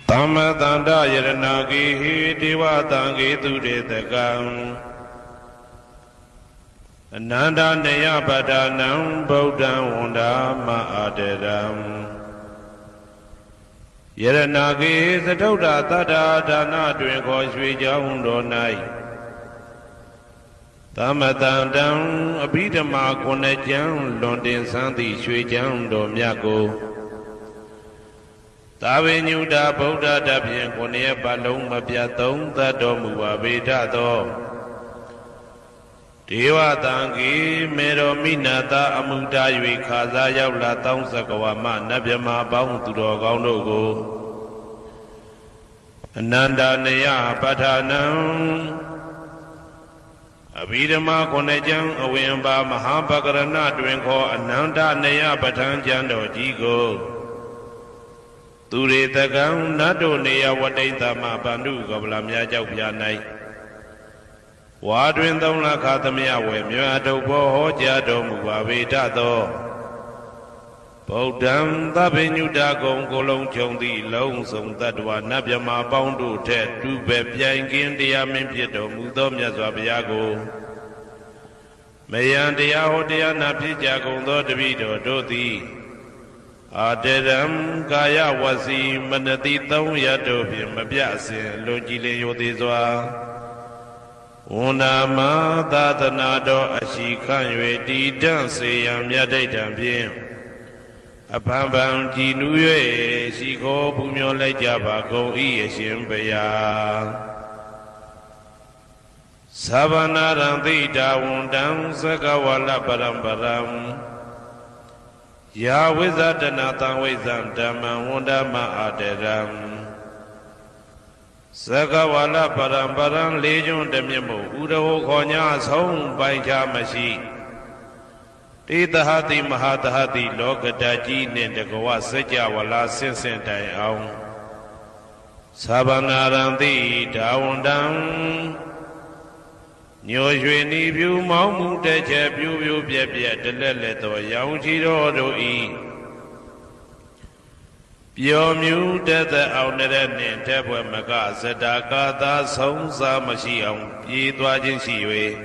Tamma tanda yaranagi dewa tangi turidakam Ananda neya padanam Buddham wanda ma'adiram Yaranagi satauda tada dana twin ko shwe jaun do nai Tamma tandam abhidhamma kunajam londin santi shwe jaun do myako Tavinyuda Buddha Dabyan Kunya Balong Mabyatung Tadom Wabitato Dewa Tangi Mero Minata Amuda Yui Kaza Yaula Tong Sakawama Nabyama Baung Turo Gaunogo Ananda Neya Patanam Abhidhamma Kunajam Awimba Mahapakarana Dwenko Ananda Neya Patan Jando Jigo Ture Tagam Nado Nea Wadaita Ma Bandu Gablamya Jaupianai Wadwin Dona Katamia Wemyado Boho Jado Muavitato Bodam Tabinuda Gong Golong Chondi Long Song Tadwa Nabyama Boundu Ted Tu Bebyankin Dia Mimpieto Mudom Yazabiago Mayandia Hodia Napija Gondo Davido Doti Aderam Kaya Wasi Manati Tong Yadobi Mabiasi Lojile Yodizwa Unama Tatanado Ashikan Yedi Danse Yamyade Dambien Apambam Jinue Shiko Pumyo Lejaba Go Ieshimbeya Savanaranti Dawundam Sakawala Parambaram Ya Wizadana Tawizam Dhamma Wundama Aderam Sakawala Parambaram Legion Demimu Udaho Konya Song Baija Mashi Tidahati Mahatahati Lokadaji Nendagawa Sajawala Sensentai Aung Sabanaranti Dawundam Nyo Shweni View Mamu Teche View Bia Deleleto Yang Chiro Doi Pyo Mu Teta Aunere Tepwe Maga Sedaka Da Song Sa Mashi Aung Pi Tua Jin Shiwe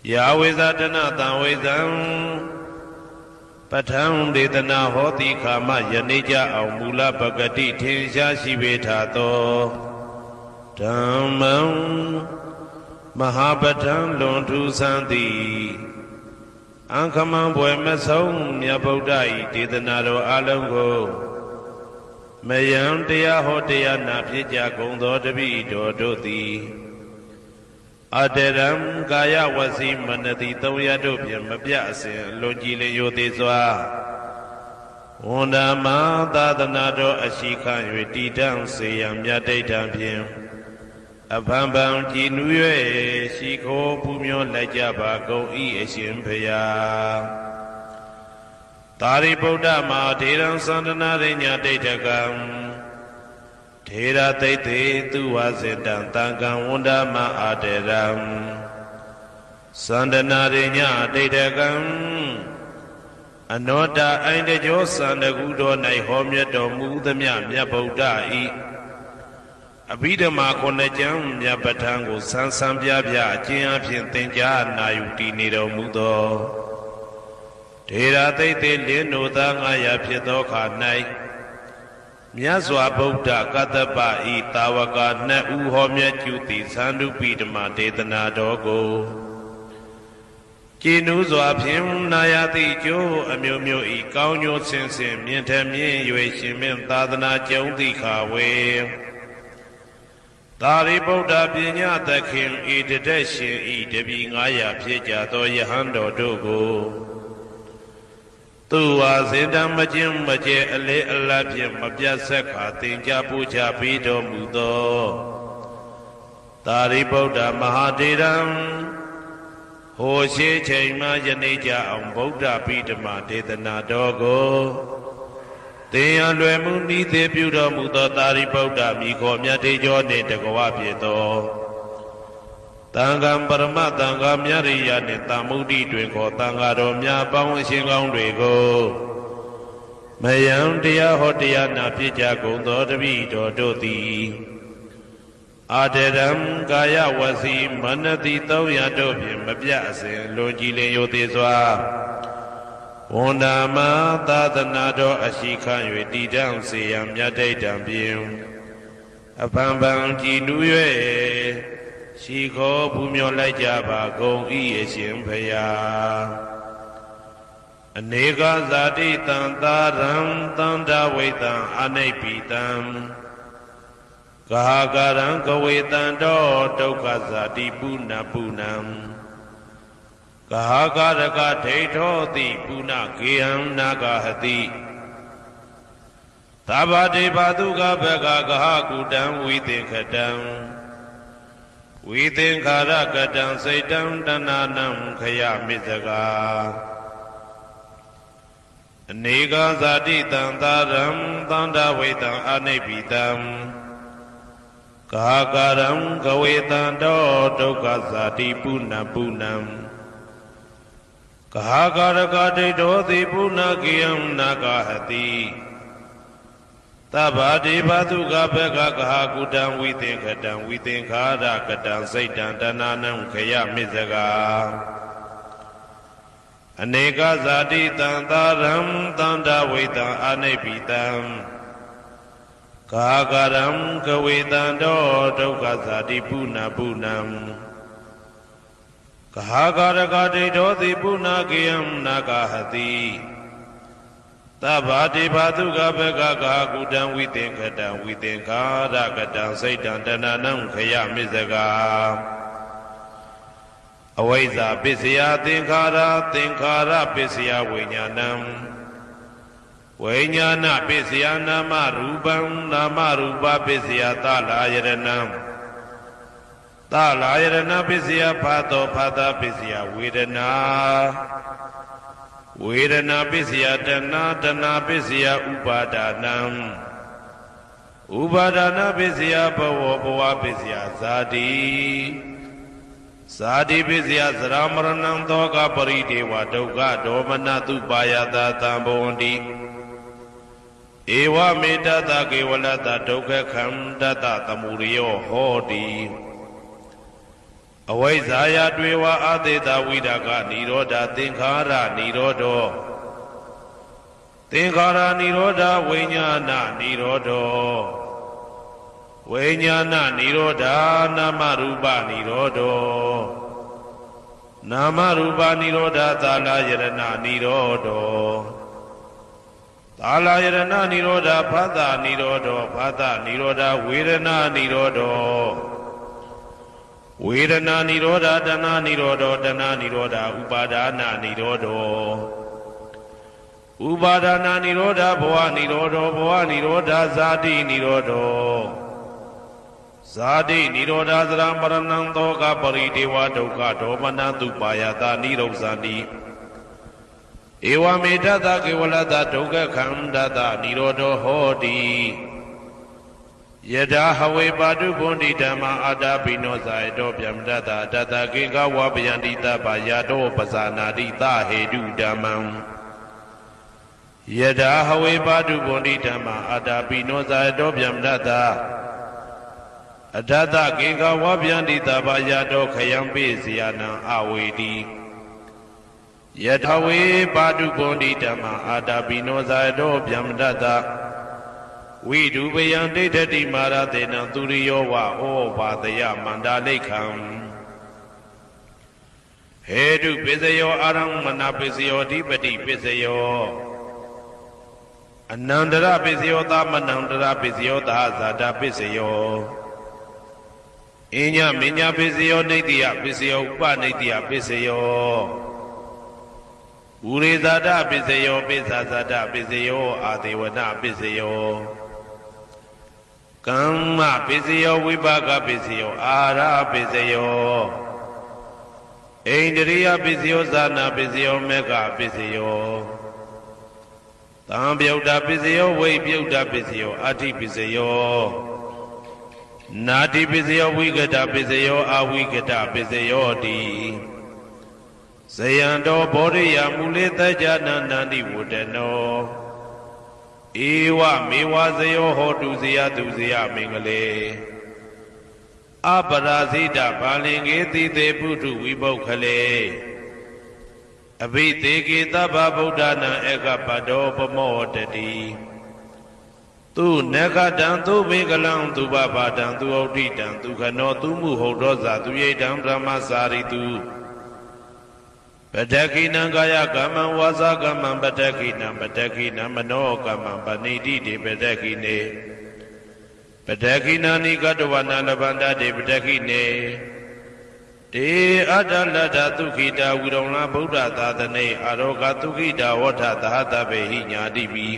Yahweh Dana Tawezam Patang Dedana Hoti Kama Yanija Aung Mula Bagati Tinsha Shiwe Tato Dhammam Mahabatan Lontu Santi Ankaman Boemasong Yabodai Didanado Alongo Mayam Dea Hotea Napija Gondo Debi Dodoti Aderam Gaya Wasi Manati Toyadopian Mabiase Lojile Yodizwa Undama Dadanado Ashikan Yedidam Sayam Yadedampian Abambam Jinue Shiko Pumyo Lajaba Go Ieshimpeya Tari Buddha Ma Deram Sandana Rinya Detakam Tera Tete Tuwazendan Tangam Undama Aderam Sandana Rinya Detakam Anoda Aindejo Sandagudo Naihomya Domu Damya Buddha Abhidhamma Kunajam Yabatango Sansambya Jia Pintinja Nayuti Nido Mudo Tera Tete Lino Dangaya Piedoka Nai Myazwa Buddha Kataba Itawaka Na Uhomya Juti Sandu Pidama Dedana Dogo Jinuzwa Pim Nayati Jo Amyomyo I Kaunyo Sensim Yentamye Yue Shimin Tadana Jondi Kawe Tari Buddha Pinya Takim Idadeshin Idabi Ngaya Pieja Do Yahando Dogo Tua Zindam Majim Maje Ale Alapim Mabjasaka Tinja Puja Pido Mudo Tari Buddha Mahadiram Hoshe Chaima Janeja Am Buddha Pidama Dedana Dogo Deya Lwemuni De Buddha Mudo Tari Buddha Miko Myatejo Netagawa Pieto Tangam Parama Tangam Yariya Netamudi Twinko Tangaro Mya Pang Shingong Dwego မယံတရားဟောတရားနာဖြစ်ကြကုန်သောတပည့်တော်တို့သည်အာတရံကာယဝစီမနတိ300တို့ဖြင့်မပြအစဉ်လွန်ကြည်လင်ရိုသေစွာဝန္ဒာမသာသနာတော်အရှိခံ၍တည်တံ့စေရန်မြတ်တိတ်တံဖြင့်အဖန်ဖန်ကြည်နူး၍ရှိခေါ်ပူမျောလိုက်ကြပါကုန်၏အရှင်ဖယားအနေကဇာတိတံသာရံသန္တာဝိတံအနိပိတံဂဟာကာရံကဝေတံတောဒုက္ခဇာတိပုဏ္ဏပုဏ္ဏံဂဟာကာရကဒိဋ္ဌောတိပုဏ္ဏဂေဟံနာဂဟတိသဗ္ဗတေဘာတုကဘဂဂဟကုတံဝိသင်္ခတံဝိသင်္ခာရကတံစိတ်တံတဏနံခယမိစကာအနေကဇာတိတံသာရံသန္တာဝိတံအနိပိတံကာကာရံကဝေတံတောဒုက္ခဇာတိပုဏ္ဏပုဏ္ဏံကာကာရကဒိဋ္ဌောတိပုဏ္ဏဂေယံနာဂဟတိသဗ္ဗတေဘာတုကဘဂဂဟကုတံဝိသင်္ခတံဝိသင်္ခာရကတံစိတ်တံတဏနံခယမိစကာအနေကဇာတိတံသာရံသန္တာဝိတံအနိပိတံကာကာရံကဝေတံတောဒုက္ခဇာတိပုဏ္ဏပုဏ္ဏံကာကာရကဒိဋ္ဌောတိပုဏ္ဏဂေယံနာဂဟတိသဗ္ဗတေဘာတုကဘဂဂဟကုတံဝိသင်္ခတံဝိသင်္ခာရကတံစိတ်တံတဏနံခယမိစကာအဝိဇ္ဇာပစ္စယသင်္ခါရသင်္ခါရပစ္စယဝိညာဏံဝိညာဏပစ္စယနာမရူပံနာမရူပပစ္စယသလာယရဏံသလာယရဏပစ္စယဖာတောဖာတာပစ္စယဝေဒနာဝေဒနာပစ္စယတဏတဏပစ္စယဥပါဒနံဥပါဒနာပစ္စယဘဝဘဝပစ္စယဇာတိဇာတိပစ္စယသရမရဏံသောကပရိဒေဝဒုက္ခဒေါမနတုပါယတာတံဘဝန္တိဧဝမေတ္တကေဝလတဒုက္ခခန္တတသမုရိယောဟောတိအဝိဇ္ဇာယတွေဝအာသေတဝိဒါကနိရောဓသင်္ခါရနိရောဓောသင်္ခါရနိရောဓဝိညာဏနိရောဓောဝိညာဏနိရောဓနာမရူပနိရောဓောနာမရူပနိရောဓသာလယရဏနိရောဓောသာလယရဏနိရောဓဖသနိရောဓောဖသနိရောဓဝေဒနာနိရောဓောဝေဒနာနိရောဓတဏနိရောဓောတဏနိရောဓဥပါဒနာနိရောဓောဥပါဒနာနိရောဓဘဝနိရောဓောဘဝနိရောဓဇာတိနိရောဓောဇာတိနိရောဓသရမရဏံသောကပရိဒေဝဒုက္ခဒေါမနတုပါယတာနိရောဇာတိဧဝမေတ္တကေဝလတဒုက္ခခန္တတနိရောဓောဟောတိယထာဟဝေပါတုဗန္တိဓမ္မာအာတာပိနောဇာယတောဗျမတတတတကေကဝပယန္တိတပယတောပဇာနာတိသဟေတုဓမ္မံယထာဟဝေပါတုဗန္တိဓမ္မာအာတာပိနောဇာယတောဗျမတတအတတကေကဝပယန္တိတပယတောခယံပိစီယနံအဝေတိယထာဝေပါတုဗန္တိဓမ္မာအာတာပိနောဇာယတောဗျမတတဝိဒုပယံဒိဋ္ဌတိမာရတေနံသူရိယောဝဩဘာတယမန္တာလိခံဟေတုပစ္စယောအာရမဏပစ္စယောဓိပတိပစ္စယောအနန္တရပစ္စယောသမနန္တရပစ္စယောသာဇာတပစ္စယောအညမညပစ္စယောနိတ္တိယပစ္စယောဥပနိတ္တိယပစ္စယောဥရိဇာတပစ္စယောပိစ္ဆာဇာတပစ္စယောအာဒေဝနပစ္စယောကမ္မပစ္စယောဝိပါကပစ္စယောအာရပစ္စယောဣန္ဒရိယပစ္စယောဇာနာပစ္စယောမေဃပစ္စယောသံပြုတ်တာပစ္စယောဝိပြုတ်တာပစ္စယောအဋ္ဌိပစ္စယောနာတိပစ္စယောဝိကတပစ္စယောအဝိကတပစ္စယောတိဇယံတောဘောရိယမူလေတ္တဇာနန္တိဝတ္တနော ဧဝမေဝဇယောဟောတုဇယတုဇယမင်္ဂလေအပရာဇိတဘာလင်္ကေတိတေပုထုဝိပုခ္ခလေအဘိသေကေသဗ္ဗဗုဒ္ဓနာဧကပတောပမောတတိသူနဂတံသူဘေကလံသူဘဘာတံသူဩဋ္ဌိတံသူခနောသူမှုဟုတ်သောဇာသူယေတံဗြဟ္မစာရိတုပတခိနံကာယကမ္မံဝါစာကမ္မံပတခိနံပတခိနံမနောကမ္မံပဏိတိတေပတခိနေပတခိနာနိကတဝနာလဗန္တတေပတခိနေတေအတ္တလတ္ထသုခိတာဝိရုံလဗုဒ္ဓသာသနေအာရောဂသုခိတာဝဋ္ဌသဟတဘေဟိညာတိပိ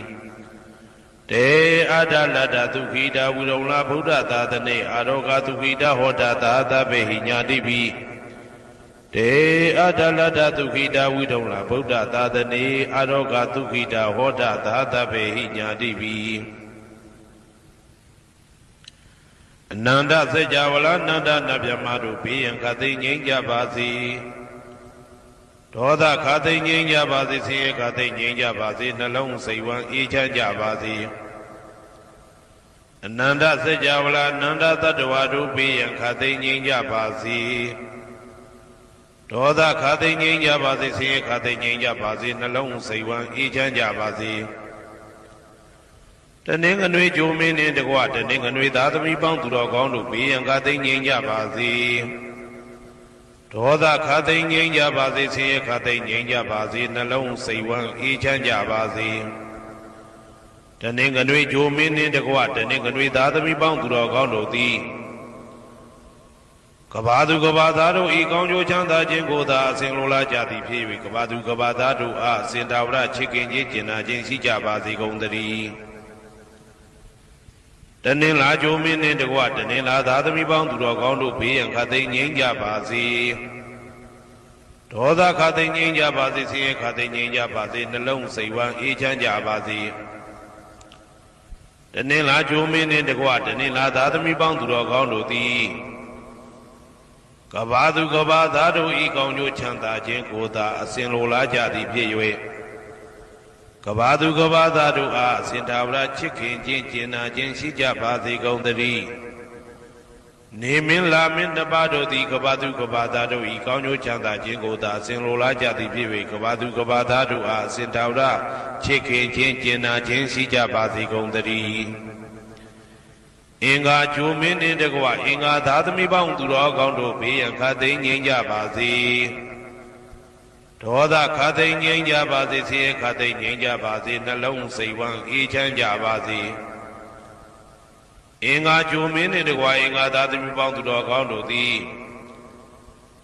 တေအတ္တလတ္ထသုခိတာဝိရုံလဗုဒ္ဓသာသနေအာရောဂသုခိတာဟောတသဟတဘေဟိညာတိပိတေအတ္တလတ္ထသုခိတာဝိရုံလဗုဒ္ဓသာသနေအာရောဂသုခိတာဟောတသဟတဘေဟိညာတိပိအနန္တစัจ java လာနန္ဒနဗျမတို့ဘေးရန်ခသိငြိမ်းကြပါစေဒေါသခသိငြိမ်းကြပါစေဆင်းရဲခသိငြိမ်းကြပါစေနှလုံးစိတ်ဝမ်းအေးချမ်းကြပါစေအနန္တစัจ java လာနန္ဒတတ္တဝါတို့ဘေးရန်ခသိငြိမ်းကြပါစေဒေါသခသိငြိမ်းကြပါစေဆင်းရဲခသိငြိမ်းကြပါစေနှလုံးစိတ်ဝမ်းအေးချမ်းကြပါစေတနင်္ဂနွေဂျိုမင်းနှင့်တကွတနင်္ဂနွေသားသမီးပေါင်းသူတော်ကောင်းတို့ဘေးရန်ခသိငြိမ်းကြပါစေဒေါသခသိငြိမ်းကြပါစေဆင်းရဲခသိငြိမ်းကြပါစေနှလုံးစိတ်ဝမ်းအေးချမ်းကြပါစေတနင်္ဂနွေဂျိုမင်းနှင့်တကွတနင်္ဂနွေသားသမီးပေါင်းသူတော်ကောင်းတို့သည်ကဘာသူကဘာသားတို့ဤကောင်းကျိုးချမ်းသာခြင်းကိုသာအစဉ်လိုလားကြသည်ဖြစ်၍ကဘာသူကဘာသားတို့အားစင်တာဝရချစ်ခင်ခြင်းကျင်နာခြင်းရှိကြပါစေကုန်သတည်းတနင်္လာဂျိုမင်းနှင့်တကွတနင်္လာသားသမီးပေါင်းသူတော်ကောင်းတို့ဘေးရန်ခသိငြိမ်းကြပါစေဒေါသခသိငြိမ်းကြပါစေဆင်းရဲခသိငြိမ်းကြပါစေနှလုံးစိတ်ဝမ်းအေးချမ်းကြပါစေတနင်္လာဂျိုမင်းနှင့်တကွတနင်္လာသားသမီးပေါင်းသူတော်ကောင်းတို့သည်ကဘာသူကဘာသားတို့ဤကောင်းကျိုးချမ်းသာခြင်းကိုသာအစဉ်လိုလားကြသည်ဖြစ်၍ကဘာသူကဘာသားတို့အားအစဉ်သာဝရချစ်ခင်ခြင်းကျင်နာခြင်းရှိကြပါစေကုန်သတည်းနေမင်းလာမင်းတပါတို့သည်ကဘာသူကဘာသားတို့ဤကောင်းကျိုးချမ်းသာခြင်းကိုသာအစဉ်လိုလားကြသည်ဖြစ်၍ကဘာသူကဘာသားတို့အားအစဉ်သာဝရချစ်ခင်ခြင်းကျင်နာခြင်းရှိကြပါစေကုန်သတည်းအင်္ဂါဂျိုမင်းနှင့်တကွအင်္ဂါသားသမီးပေါင်းသူတော်ကောင်းတို့ဘေးရန်ခသိငြိမ်းကြပါစေဒေါသခသိငြိမ်းကြပါစေဆင်းရဲခသိငြိမ်းကြပါစေနှလုံးစိတ်ဝမ်းအေးချမ်းကြပါစေအင်္ဂါဂျိုမင်းနှင့်တကွအင်္ဂါသားသမီးပေါင်းသူတော်ကောင်းတို့သည်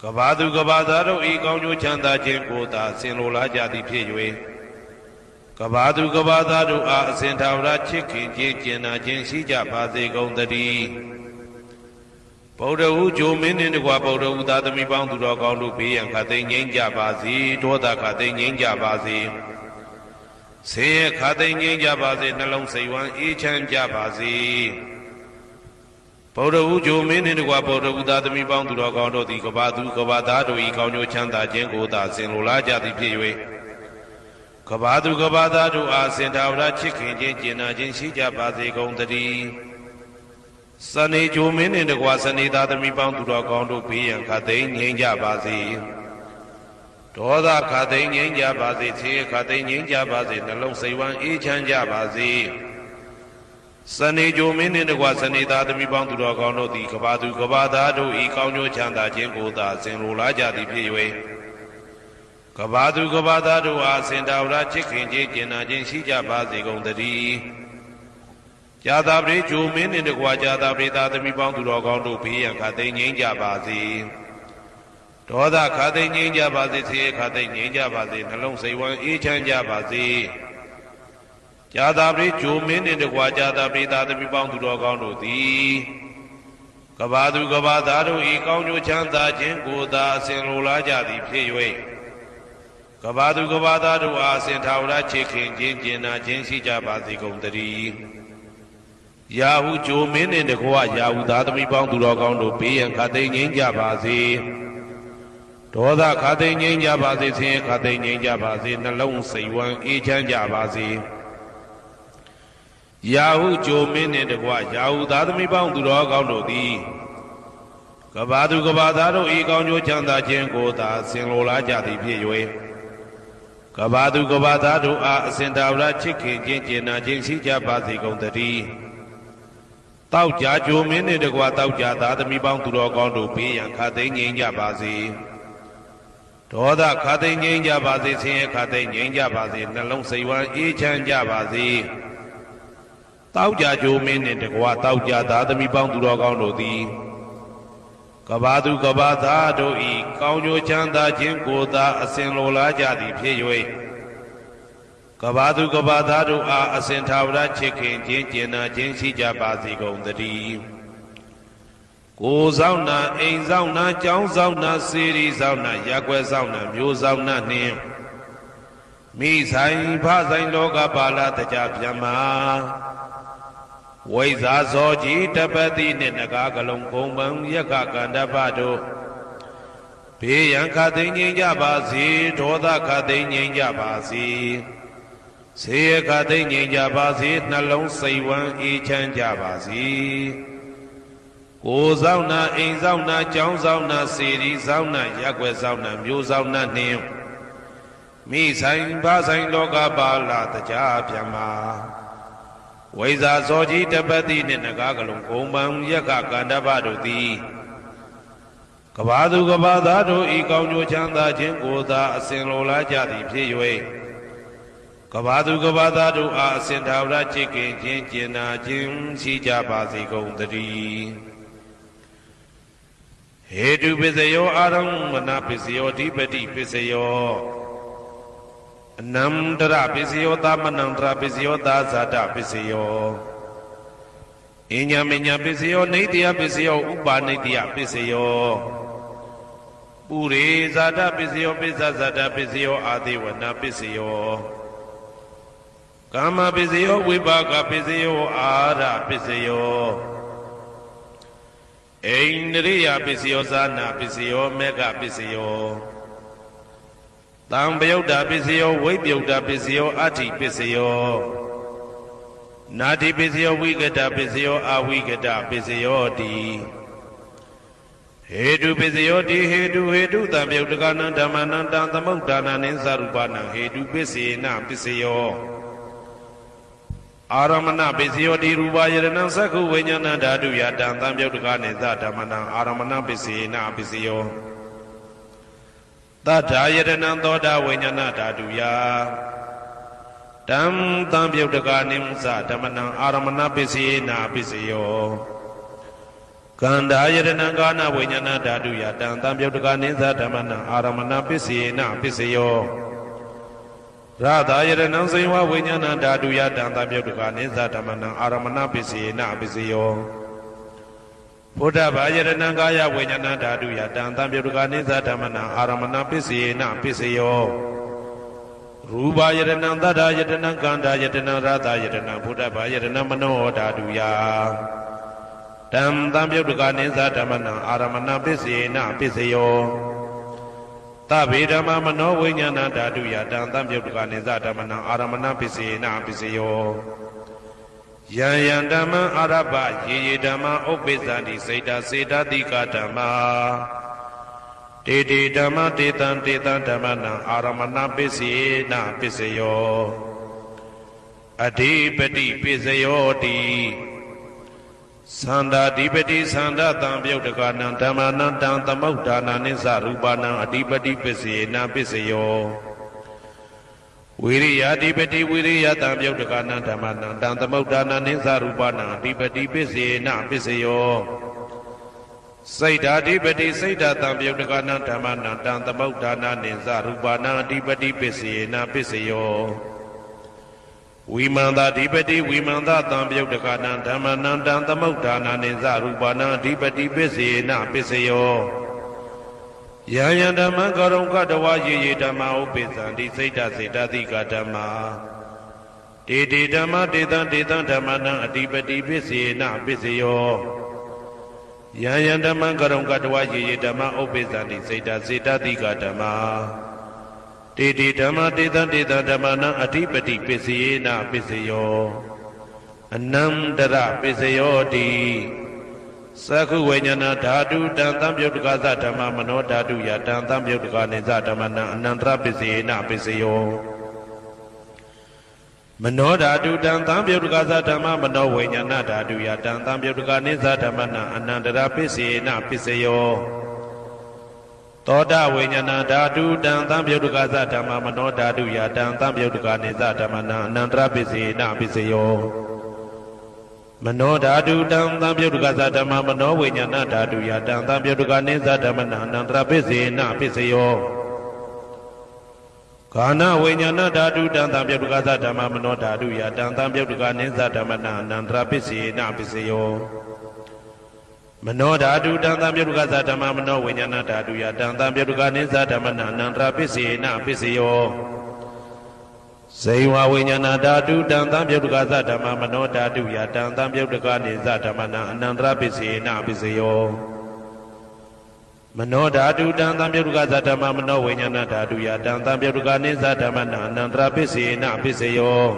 ကဘာသူကဘာသားတို့ဤကောင်းကျိုးချမ်းသာခြင်းကိုသာဆင်လိုလားကြသည်ဖြစ်၍ကဘာသူကဘာသားတို့အားအစဉ်သာဝရချစ်ခင်ခြင်းကျင်နာခြင်းရှိကြပါစေကုန်သတည်းဗုဒ္ဓဟူဂျိုမင်းနှင့်တကွဗုဒ္ဓဟူသားသမီးပေါင်းသူတော်ကောင်းတို့ဘေးရန်ခသိငြိမ်းကြပါစေဒေါသခသိငြိမ်းကြပါစေဆင်းရဲခသိငြိမ်းကြပါစေနှလုံးစိတ်ဝမ်းအေးချမ်းကြပါစေဗုဒ္ဓဟူဂျိုမင်းနှင့်တကွဗုဒ္ဓဟူသားသမီးပေါင်းသူတော်ကောင်းတို့သည်ကဘာသူကဘာသားတို့ဤကောင်းကျိုးချမ်းသာခြင်းကိုသာဆင်လိုလားကြသည်ဖြစ်၍ကဘာသူကဘာသားတို့အားစင်တာဝရချစ်ခင်ခြင်းကျင်နာခြင်းရှိကြပါစေကုန်သတည်းစနေဂျိုမင်းနှင့်တကွစနေသားသမီးပေါင်းသူတော်ကောင်းတို့ဘေးရန်ခသိငြိမ်းကြပါစေဒေါသခသိငြိမ်းကြပါစေဆင်းရဲခသိငြိမ်းကြပါစေနှလုံးစိတ်ဝမ်းအေးချမ်းကြပါစေစနေဂျိုမင်းနှင့်တကွစနေသားသမီးပေါင်းသူတော်ကောင်းတို့သည်ကဘာသူကဘာသားတို့ဤကောင်းကျိုးချမ်းသာခြင်းကိုသာဆင်လိုလားကြသည်ဖြစ်၍ကဘာသူကဘာသားတို့အားစင်တာဝရချစ်ခင်ခြင်းကျင်နာခြင်းရှိကြပါစေကုန်သတည်းဇာတာပရိဂျိုမင်းနှင့်တကွာဇာတာပရိသားသမီးပေါင်းသူတော်ကောင်းတို့ဘေးရန်ခသိငြိမ်းကြပါစေဒေါသခသိငြိမ်းကြပါစေဆင်းရဲခသိငြိမ်းကြပါစေနှလုံးစိတ်ဝမ်းအေးချမ်းကြပါစေဇာတာပရိဂျိုမင်းနှင့်တကွာဇာတာပရိသားသမီးပေါင်းသူတော်ကောင်းတို့သည်ကဘာသူကဘာသားတို့ဤကောင်းကျိုးချမ်းသာခြင်းကိုသာအစဉ်လိုလားကြသည်ဖြစ်၍ကဘာသူကဘာသားတို့အားစင်ထာဝရချစ်ခင်ခြင်းကျင်နာခြင်းရှိကြပါစေကုန်သတည်းယာဟုဂျိုမင်းနှင့်တကွယာဟုသားသမီးပေါင်းသူတော်ကောင်းတို့ဘေးရန်ခသိငြိမ်းကြပါစေဒေါသခသိငြိမ်းကြပါစေဆင်းရဲခသိငြိမ်းကြပါစေနှလုံးစိတ်ဝမ်းအေးချမ်းကြပါစေ ယာဟုဂျိုမင်းနှင့်တကွယာဟုသားသမီးပေါင်းသူတော်ကောင်းတို့သည်ကဘာသူကဘာသားတို့ဤကောင်းကျိုးချမ်းသာခြင်းကိုသာဆင်လိုလားကြသည်ဖြစ်၍ကဘာသူကဘာသားတို့အားအစဉ်တာဝရချစ်ခင်ခြင်းကျင်နာခြင်းရှိကြပါစေကုန်သတည်းတောက်ကြဂျိုမင်းနှင့်တကွတောက်ကြသားသမီးပေါင်းသူတော်ကောင်းတို့ဘေးရန်ခါသိမ်းငြိမ်းကြပါစေဒေါသခါသိမ်းငြိမ်းကြပါစေဆင်းရဲခါသိမ်းငြိမ်းကြပါစေနှလုံးစိတ်ဝမ်းအေးချမ်းကြပါစေတောက်ကြဂျိုမင်းနှင့်တကွတောက်ကြသားသမီးပေါင်းသူတော်ကောင်းတို့သည်ကဘာသူကဘာသားတို့ဤကောင်းကျိုးချမ်းသာခြင်းကိုသာအစဉ်လိုလားကြသည်ဖြစ်၍ကဘာသူကဘာသားတို့အားအစဉ်ထာဝရချစ်ခင်ခြင်းကျင်နာခြင်းရှိကြပါစေကုန်သတည်းကိုယ်ဆောင်နာအိမ်ဆောင်နာကျောင်းဆောင်နာစေရီဆောင်နာရက်ွယ်ဆောင်နာမျိုးဆောင်နာနှင့်မိဆိုင်ဖဆိုင်လောကပါဠတကြဗျမဝိဇာဇောကြီးတပတိနှင့်နဂါကလုံးကုံပံယက္ခကန္တပတို့ဘေးရန်ခတ်သိမ်းငြိမ်းကြပါစေဒေါသခတ်သိမ်းငြိမ်းကြပါစေဆေးရခတ်သိမ်းငြိမ်းကြပါစေနှလုံးစိတ်ဝမ်းအေးချမ်းကြပါစေကိုယ်ဆောင်နာအိမ်ဆောင်နာကျောင်းဆောင်နာစေရီဆောင်နာရက်ွယ်ဆောင်နာမျိုးဆောင်နာနှင့်မိဆိုင်ဖဆိုင်လောကပါဠတကြဗျမဝိဇာဇောကြီးတပတိနှင့်နဂါကလုံးဂုံပံယက္ခကန္တပတို့သည်ကဘာသူကဘာသားတို့ဤကောင်းကျိုးချမ်းသာခြင်းကိုသာအစဉ်လိုလားကြသည်ဖြစ်၍ကဘာသူကဘာသားတို့အားအစဉ်ထာဝရချစ်ခင်ခြင်းကျင်နာခြင်းရှိကြပါစေကုန်သတည်းဟေတုပစ္စယောအာရမဏပစ္စယောဓိပတိပစ္စယောအနန္တရပစ္စယောသမနန္တရပစ္စယောသာဇာတပစ္စယောအညမညပစ္စယောနေတယပစ္စယောဥပါနေတယပစ္စယောပုရိဇာတပစ္စယောပိစ္ဆဇာတပစ္စယောအာသေဝနာပစ္စယောကာမပစ္စယောဝိပါကပစ္စယောအာရပစ္စယောအိန္ဒရိယပစ္စယောဇာနာပစ္စယောမေဃပစ္စယောတံပယုတ်တာပစ္စယောဝိပယုတ်တာပစ္စယောအဋ္ဌိပစ္စယောနာတိပစ္စယောဝိကတပစ္စယောအဝိကတပစ္စယောတိဟေတုပစ္စယောတိဟေတုတံပယုတ်တကနံဓမ္မနံတံသမုဒ္ဒါနံနိသရူပနံဟေတုပစ္စေနပစ္စယောအာရမဏပစ္စယောတိရူပယရဏံသက္ခုဝိညာဏဓာတုယတံသံပယုတ်တကနိသဓမ္မနံအာရမဏပစ္စေနပစ္စယောသတ္ထာယတနံသောတာဝိညာဏဓာတုယတံသံပယုတ်တကနိသဓမ္မနံအာရမဏပစ္စေနပစ္စယောကန္တာယတနံကာနဝိညာဏဓာတုယတံသံပယုတ်တကနိသဓမ္မနံအာရမဏပစ္စေနပစ္စယောရတာယတနံစေဝဝိညာဏဓာတုယတံသံပယုတ်တကနိသဓမ္မနံအာရမဏပစ္စေနပစ္စယောဘုဒ္ဓဘာယတနံကာယဝိညာဏဓာတုယတံသံပယုတ်တကနိသဓမ္မနံအာရမဏပစ္စေနပစ္စယောရူပယတနံသတ္တယတနံကန္တာယတနံရတာယတနံဘုဒ္ဓဘာယတနံမနောဓာတုယတံသံပယုတ်တကနိသဓမ္မနံအာရမဏပစ္စေနပစ္စယောသဗ္ဗေဓမ္မမနောဝိညာဏဓာတုယတံသံပယုတ်တကနိသဓမ္မနံအာရမဏပစ္စေနပစ္စယောယံယံဓမ္မအာရပယေယေဓမ္မဥပ္ပိသန္တိစေတစေတတိကဓမ္မတေတေဓမ္မတေတံဓမ္မနံအာရမဏပစ္စေနပစ္စယောအဓိပတိပစ္စယောတိသန္တာဓိပတိသန္တာတံပယုတ်တကနံဓမ္မနံတံသမုဒ္ဒါနနိသရူပနံအဓိပတိပစ္စေနပစ္စယောဝိရိယဓိပတိဝိရိယတံပယုတ်တကနံဓမ္မနံတံသမုဒ္ဒါနနိသရူပနံအဓိပတိပစ္စေနပစ္စယောစိတ်ဓာဓိပတိစိတ်ဓာတံပယုတ်တကနံဓမ္မနံတံသမုဒ္ဒါနနိသရူပနံအဓိပတိပစ္စေနပစ္စယောဝိမန္တဓိပတိဝိမန္တတံပယုတ်တကနံဓမ္မနံတံသမုဒ္ဒါနနိသရူပနံအဓိပတိပစ္စေနပစ္စယောယံယံဓမ္မကရုံကတဝယေယေဓမ္မဥပ္ပိသန္တိစိတ်ဓာစေတသိကဓမ္မာတေတေဓမ္မတေတံဓမ္မနံအဓိပတိပစ္စေနပစ္စယောယံယံဓမ္မကရုံကတဝယေယေဓမ္မဥပ္ပိသန္တိစိတ်ဓာစေတသိကဓမ္မာတေတေဓမ္မတေတံဓမ္မနံအဓိပတိပစ္စေနပစ္စယော anandara pisayoti sakhu vijnana dhatu tantam yudhikasa dhamma mano dhatu ya tantam yudhikanisa dhammana anandara pisayena pisayo mano dhatu tantam yudhikasa dhamma mano vijnana dhatu ya tantam yudhikanisa dhammana anandara pisayena pisayo Toda vijnana dhatu tantam yudhikasa dhamma mano dhatu ya tantam yudhikanisa dhammana anandara pisayena pisayo Mano dhatu tantam yudhikasa dhamma mano vijnana dhatu ya tantam yudhikanisa dhammana anandara pisayena pisayo Kana vijnana dhatu tantam yudhikasa dhamma mano dhatu ya tantam yudhikanisa dhammana anandara pisayena pisayo Mano dhatu tantam yudhikasa dhamma mano vijnana dhatu ya tantam yudhikanisa dhammana anandara pisayena pisayo Seiwa vijnana dhatu tantam yudhikasa dhamma mano dhatu ya tantam yudhikanisa dhammana anandara pisayena pisayo Mano dhatu tantam yudhikasa dhamma mano vijnana dhatu ya tantam yudhikanisa dhammana anandara pisayena pisayo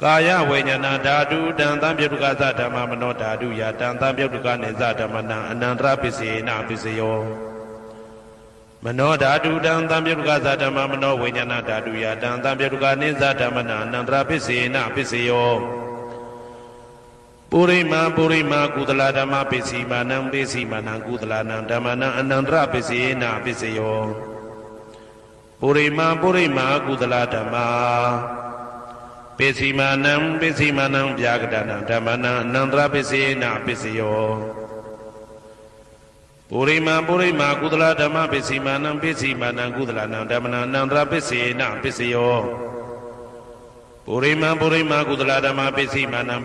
Kaya vijnana dhatu tantam yudhikasa dhamma mano dhatu ya tantam yudhikanisa dhammana anandara pisayena pisayo Mano dhatu tantam yudhikasa dhamma mano vijnana dhatu ya tantam yudhikanisa dhammana anandara pisayena pisayo Purima kudala dhamma pisimanam kudalanam dhammana anandara pisayena pisayo Purima kudala dhamma pisimanam vyagadana dhammana anandara pisayena pisayo Purima kudala dhamma pisimanam kudalanam dhammana anandara pisayena pisayo Purima kudala dhamma pisimanam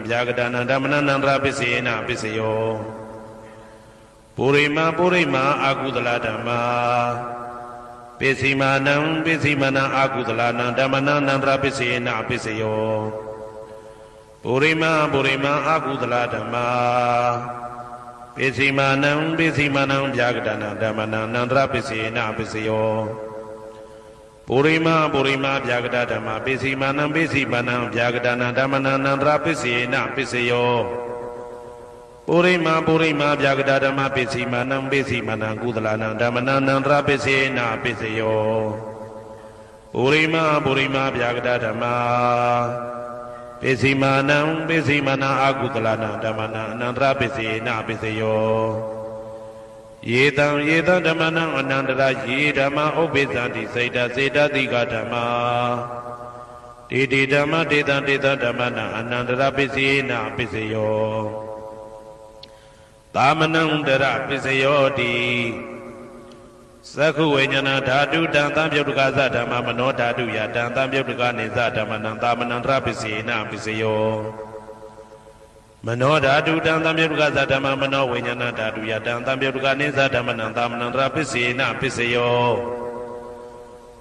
vyagadana dhammana anandara pisayena pisayo Purima akudala dhamma pisimanam akudalanam dhammana anandara pisayena pisayo Purima akudala dhamma pisimanam vyagadana dhammana anandara pisayena pisayo Purima vyagada dhamma pisimanam vyagadana dhammana anandara pisayena pisayo Purima vyagada dhamma pisimanam kudalanam dhammana anandara pisayena pisayo Purima vyagada dhamma pisimanam akudalanam dhammana anandara pisayena pisayo Yetam dhammana anandara ye dhamma obbesanti saita dika dhamma Didi dhamma deta dhammana anandara pisayena pisayo Tamanandara pisayoti Sakhu vijnana dhatu tantam yudhikasa dhamma mano dhatu ya tantam yudhikanisa dhammana tamanandara pisayena pisayo Mano dhatu tantam yudhikasa dhamma mano vijnana dhatu ya tantam yudhikanisa dhammana tamanandara pisayena pisayo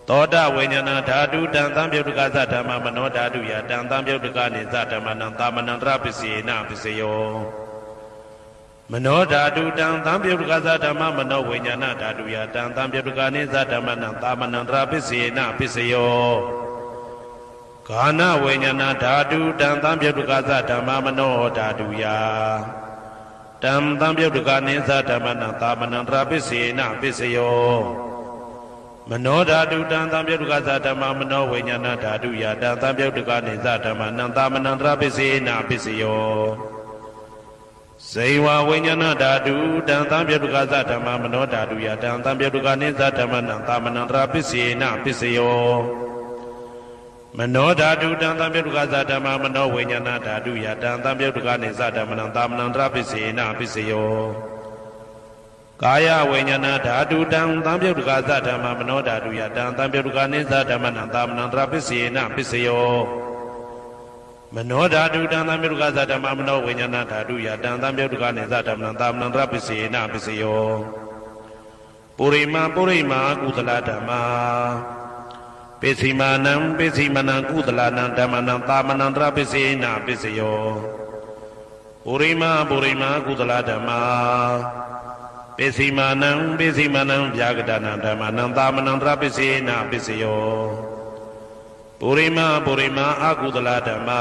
Toda vijnana dhatu tantam yudhikasa dhamma mano dhatu ya tantam yudhikanisa dhammana tamanandara pisayena pisayo Mano dhatu tantam yudhikasa dhamma mano vijnana dhatu ya tantam yudhikanisa dhammana tamanandara pisayena pisayo Kana vijnana dhatu tantam yudhikasa dhamma mano dhatu ya tantam yudhikanisa dhammana tamanandara pisayena pisayo Mano dhatu tantam yudhikasa dhamma mano vijnana dhatu ya tantam yudhikanisa dhammana tamanandara pisayena pisayo Seiwa vijnana dhatu tantam yudhikasa dhamma mano dhatu ya tantam yudhikanisa dhammana tamanandara pisayena pisayo Mano dhatu tantam yudhikasa dhamma mano vijnana dhatu ya tantam yudhikanisa dhammana tamanandara pisayena pisayo Kaya vijnana dhatu tantam yudhikasa dhamma mano dhatu ya tantam yudhikanisa dhammana tamanandara pisayena pisayo Mano dhatu tantam yudhikasa dhamma mano vijnana dhatu ya tantam yudhikanisa dhammana tamanandara pisayena pisayo Purima kudala dhamma pisimanam kudalanam dhammana tamanandara pisayena pisayo Purima kudala dhamma pisimanam vyagadana dhammana tamanandara pisayena pisayo ပုရိမအာကုသလဓမ္မာ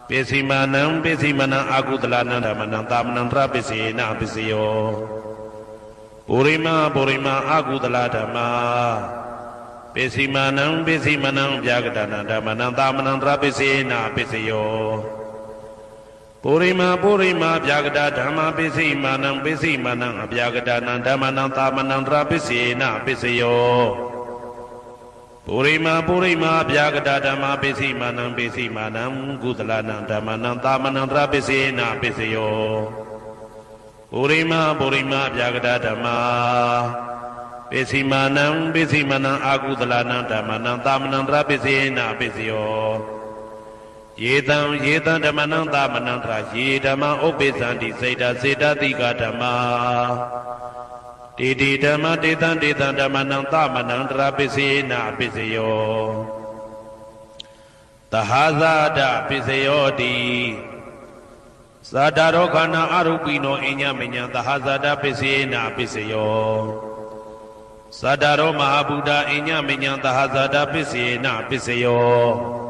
ပိစီမာနံပိစီမနံအာကုသလနံဓမ္မနံသာမနံတရပိစေနပိစယောပုရိမအာကုသလဓမ္မာပိစီမာနံပိစီမနံဗျာကတနံဓမ္မနံသာမနံတရပိစေနပိစယောပုရိမဗျာကတဓမ္မာပိစီမာနံပိစီမနံအဗျာကတနံဓမ္မနံသာမနံတရပိစေနပိစယောပုရိမဗျာကတဓမ္မာပိစီမာနံပိစီမာနံကုသလနံဓမ္မနံသာမနံတရပိစေနပိစယောပုရိမဗျာကတဓမ္မာပိစီမာနံပိစီမနံအာကုသလနံဓမ္မနံသာမနံတရပိစေနပိစယောယေတံဓမ္မနံသာမနံတရယေဓမ္မဥပ္ပေသန္တိစေတတိကဓမ္မာတေဓမ္မတေတံဓမ္မနံသာမနံတရပိစေနပိစယောသဟာဇာဒပိစယောတိသာဒရောခဏအရုပိနောအညမညံသဟာဇာဒပိစေနပိစယောသာဒရောမဟာဗုဒ္ဓအညမညံသဟာဇာဒပိစေနပိစယော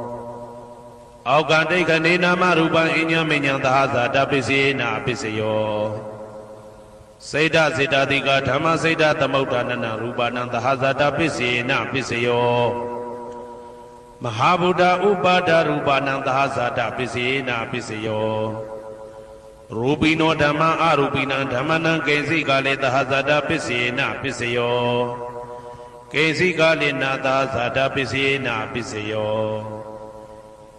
အောက်ကတိခဏေနာမရူပံအညမညံသဟာဇာတပိစေနပိစယောစေတစေတတိကဓမ္မစေတသမုဋ္ဌာနနရူပနံသဟာဇာတပိစေနပိစယောမဟာဗုဒ္ဓဥပါဒရူပနံသဟာဇာတပိစေနပိစယောရူပိနောဓမ္မအရူပိနံဓမ္မနံကေစီကလေသဟာဇာတပိစေနပိစယောကေစီကလေနာသဟာဇာတပိစေနပိစယော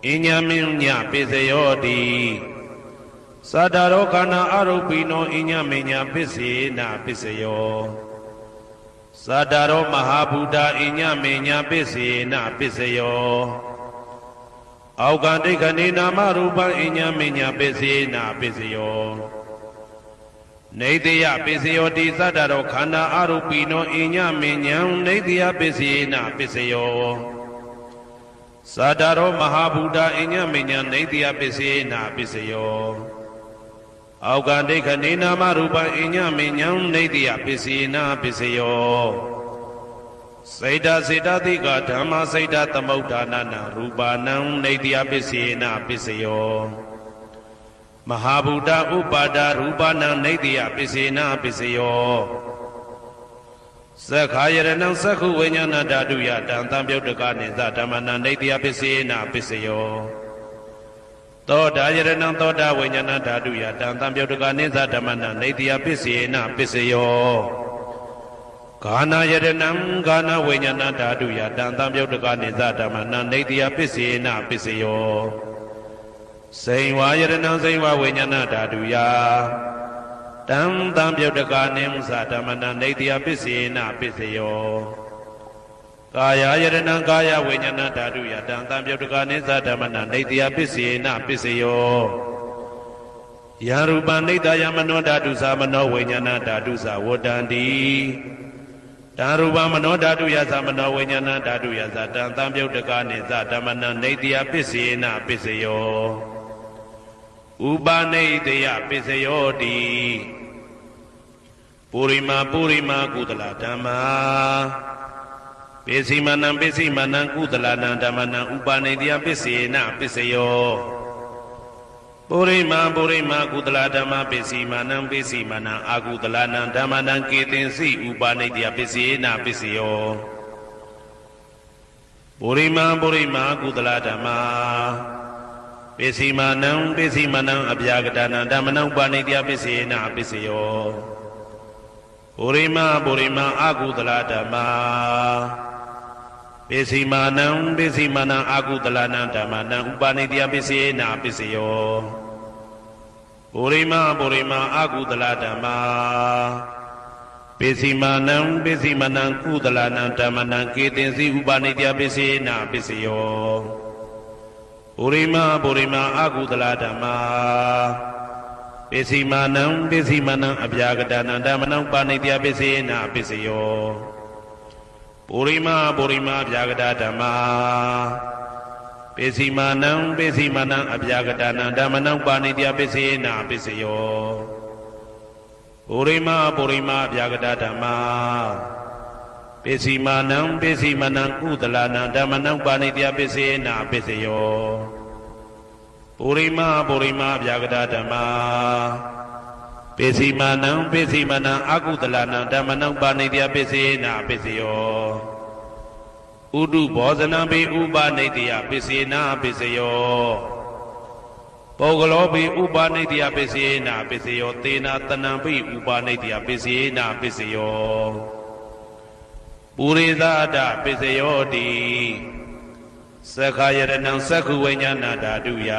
အညမညပိစယောတိသာဒရောခဏအရုပိနောအညမညပိစေနပိစယောသာဒရောမဟာဗုဒ္ဓအညမညပိစေနပိစယောအောက်ကတိခဏေနာမရူပံအညမညပိစေနပိစယောနေတိယပိစယောတိသာဒရောခန္ဓာအရုပိနောအညမညံနေတိယပိစေနပိစယောသာဒရောမဟာဗုဒ္ဓအညမညံနေတိယပိစေနပိစယောအောက်ကတိခဏေနာမရူပံအညမညံနေတိယပိစေနပိစယောစေတတိကဓမ္မစေတသမုဋ္ဌာနနရူပနံနေတိယပိစေနပိစယောမဟာဗုဒ္ဓဥပါဒရူပနံနေတိယပိစေနပိစယောသက္ခာယရဏံသက္ခုဝိညာဏဓာတုယတံသံပြုတ်တကနိသဓမ္မနံနေတိယပိစေနပိစယောသောတာယရဏံသောတာဝိညာဏဓာတုယတံသံပြုတ်တကနိသဓမ္မနံနေတိယပိစေနပိစယောဂာနာယရဏံဂာနာဝိညာဏဓာတုယတံသံပြုတ်တကနိသဓမ္မနံနေတိယပိစေနပိစယောစိန်ဝါယရဏံစိန်ဝါဝိညာဏဓာတုယတံသံပြုတ်တကနိသဓမ္မနံနေတိယပိစေနပိစယောကာယယရဏံကာယဝိညာဏဓာတုယတံသံပြုတ်တကနိသဓမ္မနံနေတိယပိစေနပိစယောယရူပနိတယမနောဓာတုသမနောဝိညာဏဓာတုသဝတ္တန္တိတံရူပမနောဓာတုယသမနောဝိညာဏဓာတုယသတံသံပြုတ်တကနိသဓမ္မနံနေတိယပိစေနပိစယောဥပနိတယပိစယောတိပုရိမကုသလဓမ္မာပိစီမနံကုသလနံဓမ္မနံဥပနိတယပိစေနပိစယောပုရိမကုသလဓမ္မာပိစီမနံအာကုသလနံဓမ္မနံကေတင်စီဥပနိတယပိစေနပိစယောပုရိမကုသလဓမ္မာပိစီမနံအဗျာကတနံဓမ္မနံဥပနိတယပိစေနပိစယောပုရိမအာကုသလဓမ္မာပိစီမနံအာကုသလနံဓမ္မနံဥပနိတယပိစေနပိစယောပုရိမအာကုသလဓမ္မာပိစီမနံကုသလနံဓမ္မနံကေတင်စီဥပနိတယပိစေနပိစယောပုရိမအာကုသလဓမ္မာပိစီမနံအဗျာကတနံဓမ္မနံပါဏိတယပိစေနပိစယောပုရိမဗျာကတဓမ္မာပိစီမနံအဗျာကတနံဓမ္မနံပါဏိတယပိစေနပိစယောပုရိမဗျာကတဓမ္မာပ ပိစီမာနံပိစီမနံကုသလနံဓမ္မနံပါဏိတယပိစေနာပိစယောပုရိမဗျာဂဒဓမ္မာပိစီမာနံပိစီမနံအကုသလနံဓမ္မနံပါဏိတယပိစေနာပိစယောဥဒုဘောဇနံပိဥပနိတယပိစေနာပိစယောပုဂ္ဂလောပိဥပနိတယပိစေနာပိစယောသေနာတနံပိဥပနိတယပိစေနာပိစယောပုရိသဒပိစယောတိသက္ခာယရဏံသက္ခုဝိညာဏဓာတုယ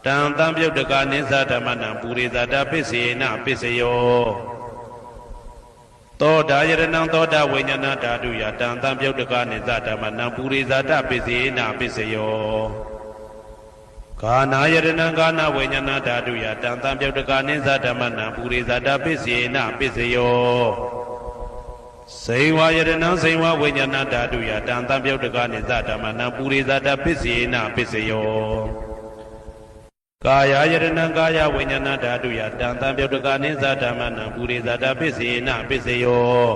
တံတံပြုတ်တကနိသဓမ္မနံပုရိသဒပိစေနပိစယောသောတာယရဏံသောတာဝိညာဏဓာတုယတံတံပြုတ်တကနိသဓမ္မနံပုရိသဒပိစေနပိစယောကာနာယရဏံကာနဝိညာဏဓာတုယတံတံပြုတ်တကနိသဓမ္မနံပုရိသဒပိစေနပိစယောစေဝယရဏံစေဝဝိညာဏဓာတုယတံတံပြုတ်တကနိသဓမ္မနံပုရိသဒပိစေနပိစယောကာယယရဏံကာယဝိညာဏဓာတုယတံတံပြုတ်တကနိသဓမ္မနံပုရိသဒပိစေနပိစယော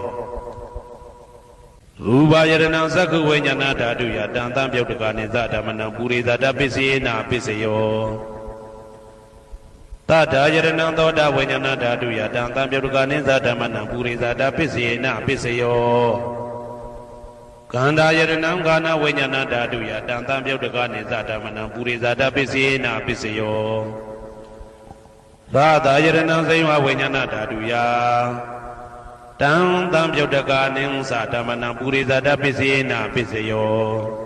ရူပယရဏံသက္ခုဝိညာဏဓာတုယတံတံပြုတ်တကနိသဓမ္မနံပုရိသဒပိစေနပိစယောတထာယရဏံသောတာဝိညာဏဓာတုယတံတံပြုတ်တကနိသဓမ္မနံပုရိသဒပိစေနပိစယောကန္တာယရဏံကာနဝိညာဏဓာတုယတံတံပြုတ်တကနိသဓမ္မနံပုရိသဒပိစေနပိစယောရာသယရဏံစေဝဝိညာဏဓာတုယတံတံပြုတ်တကနိသဓမ္မနံပုရိသဒပိစေနပိစယော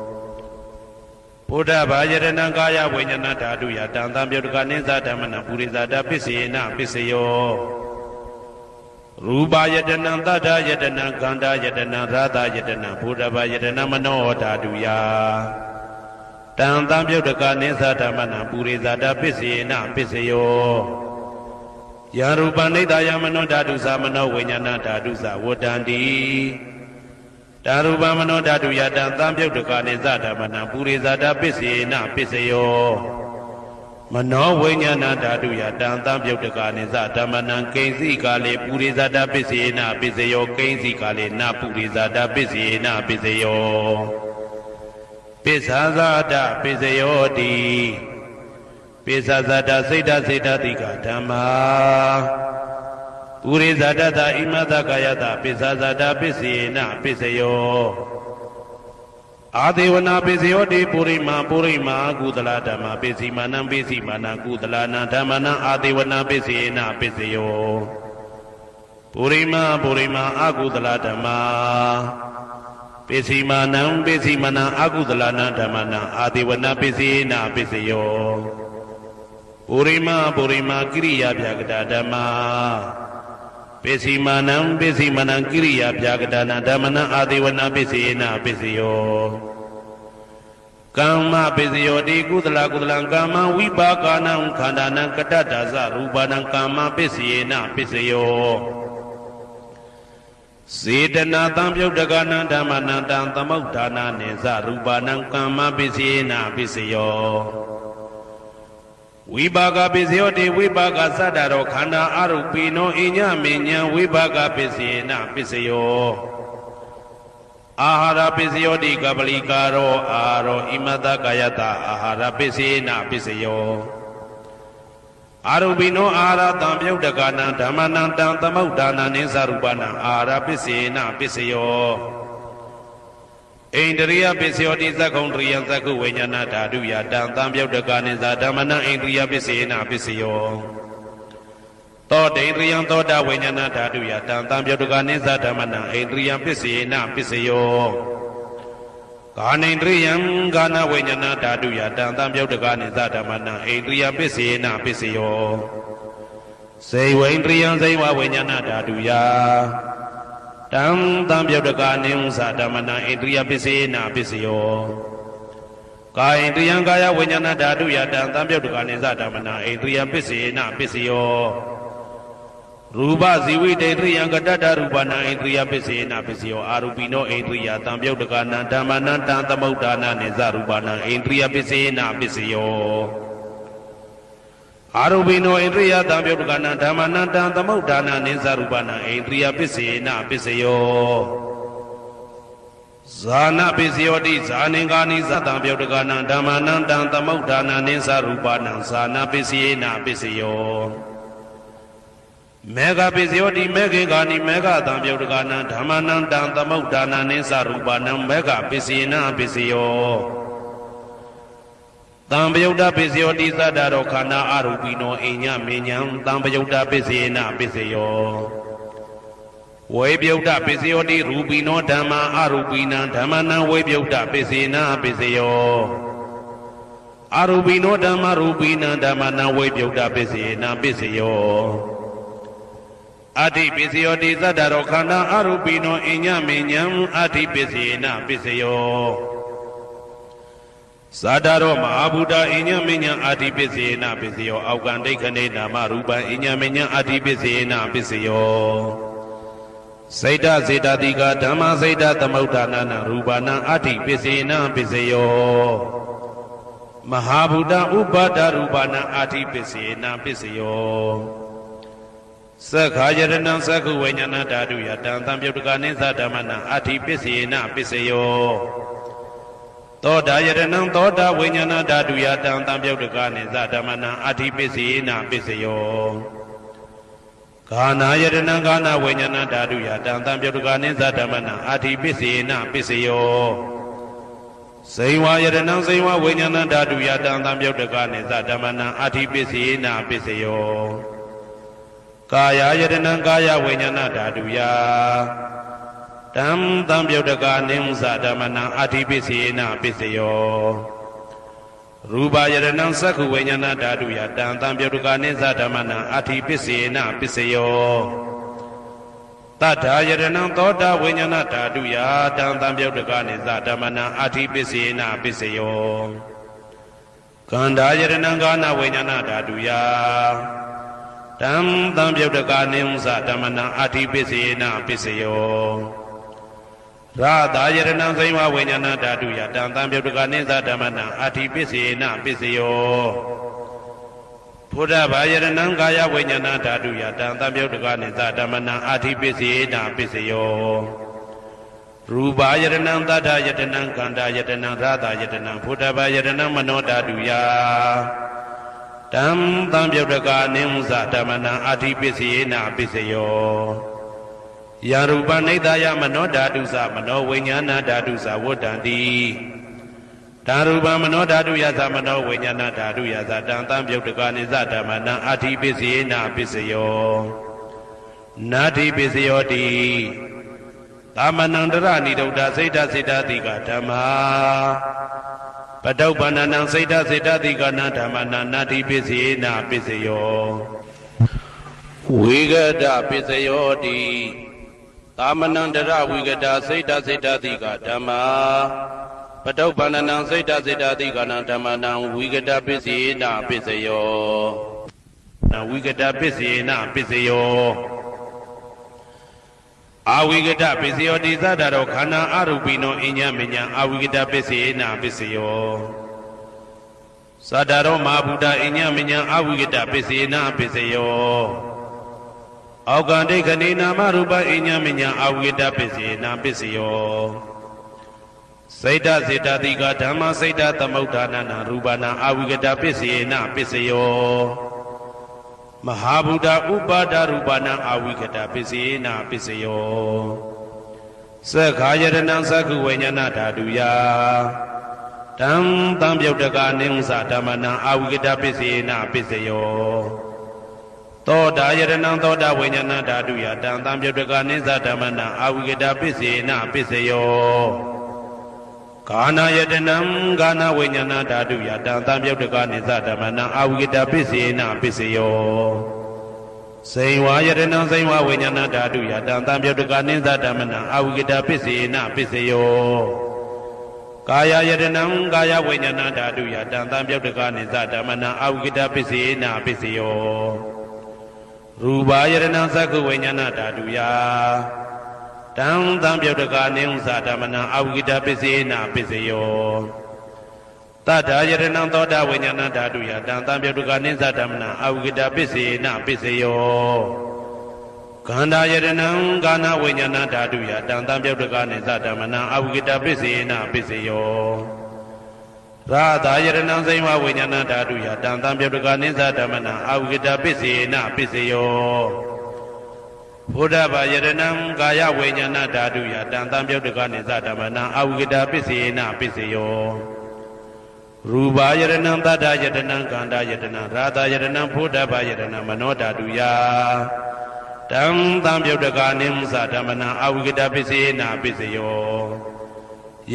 ဘုဒ္ဓဘာယရဏံကာယဝိညာဏဓာတုယတံတံပြုတ်တကနိသဓမ္မနံပုရိသဒပိစေနပိစယောရူပယတနံတတ္ထယတနံကန္တာယတနံရာသယတနံဘုဒ္ဓဘာယတနံမနောဓာတုယတံတံပြုတ်တကနိသဓမ္မနံပုရိသဒပိစေနပိစယောယရူပနိဒာယမနောဓာတုသမနောဝိညာဏဓာတုသဝတ္တန္တိဓာရူပမနောဓာတုယတံတံပြုတ်တကနိသဓမ္မနံပုရိသဒပိစေနပိစယောမနောဝိညာဏဓာတုယတံတံပြုတ်တကနိသဓမ္မနံကိဉ္စီကာလေပုရိသဒပိစေနပိစယောကိဉ္စီကာလေနပုရိသဒပိစေနပိစယောပိစ္ဆာဇာတပိစယောတိပိစ္ဆာဇာတစိတ်တစေတသိကဓမ္မာပုရိသဒတဣမတကာယတပိစ္ဆာဇာတပိစေနပိစယောအာဒေဝနာပိစယောတိပုရိမာကုသလဓမ္မာပိစီမာနံပိစီမာနံကုသလနာဓမ္မနံအာဒေဝနာပိစေနပိစယောပုရိမာအကုသလဓမ္မာပိစီမာနံပိစီမာနံအကုသလနာဓမ္မနံအာဒေဝနာပိစေနပိစယောပုရိမာကိရိယာဗျာကတာဓမ္မာပိစီမာနံကိရိယာဗျာကတာနာဓမ္မနံအာဒေဝနာပိစေနပိစယောကမ္မပိစယောတိကုသလကမ္မဝိပါကနံခန္ဓာနံကတ္တဒါဇရူပနံကမ္မပိစေနပိစယောစေတနာတံပြုတ်တကနံဓမ္မနံတံသမုဋ္ဌာနာနေဇရူပနံကမ္မပိစေနပိစယောဝိပါကပိစယောတိဝိပါကသတ္တရောခန္ဓာအရုပိနောအညမေညံဝိပါကပိစေနပိစယောအာဟာရပိစယောတိကပလိကာရောအာရောဣမတကာယတအာဟာရပိစေနပိစယောအာရုပိနောအာဟာရတံပြုတ်တကနံဓမ္မနံတံသမုဋ္ဌာနာနိသရူပနံအာဟာရပိစေနပိစယောဣန္ဒရိယပိစယောတိသက္ကုံတရိယသက္ကုဝိညာဏဓာတုယတံတံပြုတ်တကနိသဓမ္မနံဣန္ဒရိယပိစေနပိစယောသောတေန္ဒရိယသောတာဝိညာဏဓာတုယတံတံပြုတ်တကနိသဓမ္မနံဣန္ဒရိယပိစေနပိစယောကာနိန္ဒရိယကာနဝိညာဏဓာတုယတံတံပြုတ်တကနိသဓမ္မနံဣန္ဒရိယပိစေနပိစယောစေဝိန္ဒရိယစေဝဝိညာဏဓာတုယတံတံပြုတ်တကနိသဓမ္မနံဣန္ဒရိယပိစေနပိစယောကာယိန္ဒရိယကာယဝိညာဏဓာတုယတံတံပြုတ်တကနိသဓမ္မနံဣန္ဒရိယပိစေနပိစယောရူပဇီဝိတေတရိယံကတ္တရူပနာဣန္ဒရိယပိစေနပိစယောအာရူပိနောဣန္ဒရိယတံပြုတ်တကနံဓမ္မနံတံသမုဋ္ဌာနာနိသရူပနာဣန္ဒရိယပိစေနပိစယော အာရုပိနောဣန္ဒြိယတံပြုတ်ကနာဓမ္မနံတံသမုဋ္ဌာနာနိသရူပနာဣန္ဒြိယပစ္စေနပစ္စယောဇာနပစ္စယောတိဇာနိကာနိသတံပြုတ်ကနာဓမ္မနံတံသမုဋ္ဌာနာနိသရူပနာဇာနပစ္စယေနပစ္စယောမေဃပစ္စယောတိမေခေကာနိမေဃတံပြုတ်ကနာဓမ္မနံတံသမုဋ္ဌာနာနိသရူပနာမေဃပစ္စယေနပစ္စယောတံပယုတ်တပစ္စယောတိသတ္တရောခန္ဓာအရူပိနောအိညမေညံတံပယုတ်တပစ္စယေနပစ္စယောဝေပယုတ်တပစ္စယောတိရူပိနောဓမ္မာအရူပိနံဓမ္မနံဝေပယုတ်တပစ္စေနပစ္စယောအရူပိနောဓမ္မာရူပိနံဓမ္မနံဝေပယုတ်တပစ္စေနပစ္စယောအဋ္ဌိပစ္စယောတိသတ္တရောခန္ဓာအရူပိနောအိညမေညံအဋ္ဌိပစ္စေနပစ္စယောဇာတာရောမဟာဗုဒ္ဓအိညမညံအာတိပစ္စေနပစ္စယောအောက်ကံဒိဋ္ဌိနေနာမရူပံအိညမညံအာတိပစ္စေနပစ္စယောစိတ်တစေတတိကဓမ္မစိတ်တသမုဋ္ဌာနာနာရူပနာအာတိပစ္စေနပစ္စယောမဟာဗုဒ္ဓဥပါဒရူပနာအာတိပစ္စေနပစ္စယောသက္ခာယရဏံသက္ခုဝိညာဏဓာတုယတံသံပြုတ်တကနိသဓမ္မနာအာတိပစ္စေနပစ္စယောသောတာယရဏံသောတာဝိညာဏဓာတုယတံတံပြုတ်တကနိသဓမ္မနာအာတိပစ္စေနပစ္စယောဂာနာယရဏံဂာနာဝိညာဏဓာတုယတံတံပြုတ်တကနိသဓမ္မနာအာတိပစ္စေနပစ္စယောဇိဝယရဏံဇိဝဝိညာဏဓာတုယတံတံပြုတ်တကနိသဓမ္မနာအာတိပစ္စေနပစ္စယောကာယယရဏံကာယဝိညာဏဓာတုယတံသံပြုတ်တကနိသဓမ္မနာအာတိပစ္စေနပစ္စယောရူပယရဏံသက္ခုဝိညာဏဓာတုယတံသံပြုတ်တကနိသဓမ္မနာအာတိပစ္စေနပစ္စယောတတ္ထာယရဏံသောတာဝိညာဏဓာတုယတံသံပြုတ်တကနိသဓမ္မနာအာတိပစ္စေနပစ္စယောကန္ဓာယရဏံကာနဝိညာဏဓာတုယတံသံပြုတ်တကနိသဓမ္မနာအာတိပစ္စေနပစ္စယောရာသာယရဏံဇိဝဝိညာဏဓာတုယတံသံပြုတ်တကနိသဓမ္မနာအာတိပစ္စေနပစ္စယောဘုဒ္ဓဘာယရဏံကာယဝိညာဏဓာတုယတံသံပြုတ်တကနိသဓမ္မနာအာတိပစ္စေနပစ္စယောရူပယရဏံသတ္ထယတနံခန္ဓာယတနံရာသာယတနံဘုဒ္ဓဘာယရဏံမနောဓာတုယတံသံပြုတ်တကနိသဓမ္မနာအာတိပစ္စေနပစ္စယောယရူပနိဒာယမနောဓာတုသမနောဝိညာဏဓာတုသဝတ္တံတိဓာရူပမနောဓာတုယသမနောဝိညာဏဓာတုယသတံသံပြုတ်တကနိသဓမ္မနာအာတိပစ္စေနပစ္စယောနာတိပစ္စယောတိသမနန္တရဏိဒုဒ္ဓစိတ်တစေတတိကဓမ္မာပတုပ္ပန္နံစိတ်တစေတတိကနာဓမ္မနာနာတိပစ္စေနပစ္စယောဝိဂဒပစ္စယောတိသာမဏန္တရဝိကတာစိတ်တစိတ်တတိကဓမ္မာပတုပ္ပန္နံစိတ်တစိတ်တတိကနာဓမ္မနံဝိကတာပစ္စေနပစ္စယောနဝိကတာပစ္စေနပစ္စယောအာဝိကတပစ္စယောတိသတ္တရောခန္ဓာအရူပိနောအိညမညံအာဝိကတပစ္စေနပစ္စယောသတ္တရောမဟာဗုဒ္ဓအိညမညံအာဝိကတပစ္စေနပစ္စယောအောက်ကံဒိဋ္ဌိနေနာမရူပအိညမညံအာဝိကတပစ္စေနပစ္စယောစိတ်တစေတတိကဓမ္မစိတ်တသမုဋ္ဌာနာနာရူပနာအာဝိကတပစ္စေနပစ္စယောမဟာဗုဒ္ဓဥပါဒရူပနာအာဝိကတပစ္စေနပစ္စယောသက္ခာယရဏံသက္ခုဝိညာဏဓာတုယတံသံပြုတ်တကနိသဓမ္မနာအာဝိကတပစ္စေနပစ္စယောသောတာယရဏံသောတာဝိညာဏဓာတုယတံသံပြုတ်တကနိသဓမ္မနာအာဝိကတပစ္စေနပစ္စယောဂာနာယတနံဂာနာဝိညာဏဓာတုယတံသံပြုတ်တကနိသဓမ္မနာအာဝိကတပစ္စေနပစ္စယောဇိဝယတနံဇိဝဝိညာဏဓာတုယတံသံပြုတ်တကနိသဓမ္မနာအာဝိကတပစ္စေနပစ္စယောကာယယတနံကာယဝိညာဏဓာတုယတံသံပြုတ်တကနိသဓမ္မနာအာဝိကတပစ္စေနပစ္စယောရူပယတနံသက္ခုဝိညာဏဓာတုယတံသံပြုတ်တကနိသဓမ္မနာအာဝိကတပစ္စေနပစ္စယော တထာယရဏံသောတာဝိညာဏဓာတုယတံတံပြုတ်ကနိစ္စဓမ္မနံအဝိကတပစ္စေနပစ္စယောခန္ဓာယရဏံကာနဝိညာဏဓာတုယတံတံပြုတ်ကနိစ္စဓမ္မနံအဝိကတပစ္စေနပစ္စယောရာသာယရဏံစိမဝိညာဏဓာတုယတံတံပြုတ်ကနိစ္စဓမ္မနံအဝိကတပစ္စေနပစ္စယောဘုဒ္ဓဘာယရဏံကာယဝိညာဏဓာတုယတံတံပြုတ်ကနိစ္စဓမ္မနံအဝိကတပစ္စေနပစ္စယောရူပယရဏံတတ္တယတနံကန္တာယတနံရာသယတနံဘုဒ္ဓဘာယတနံမနောဓာတုယတံတံပြုတ်ကနိစ္စဓမ္မနံအဝိကတပစ္စေနပစ္စယော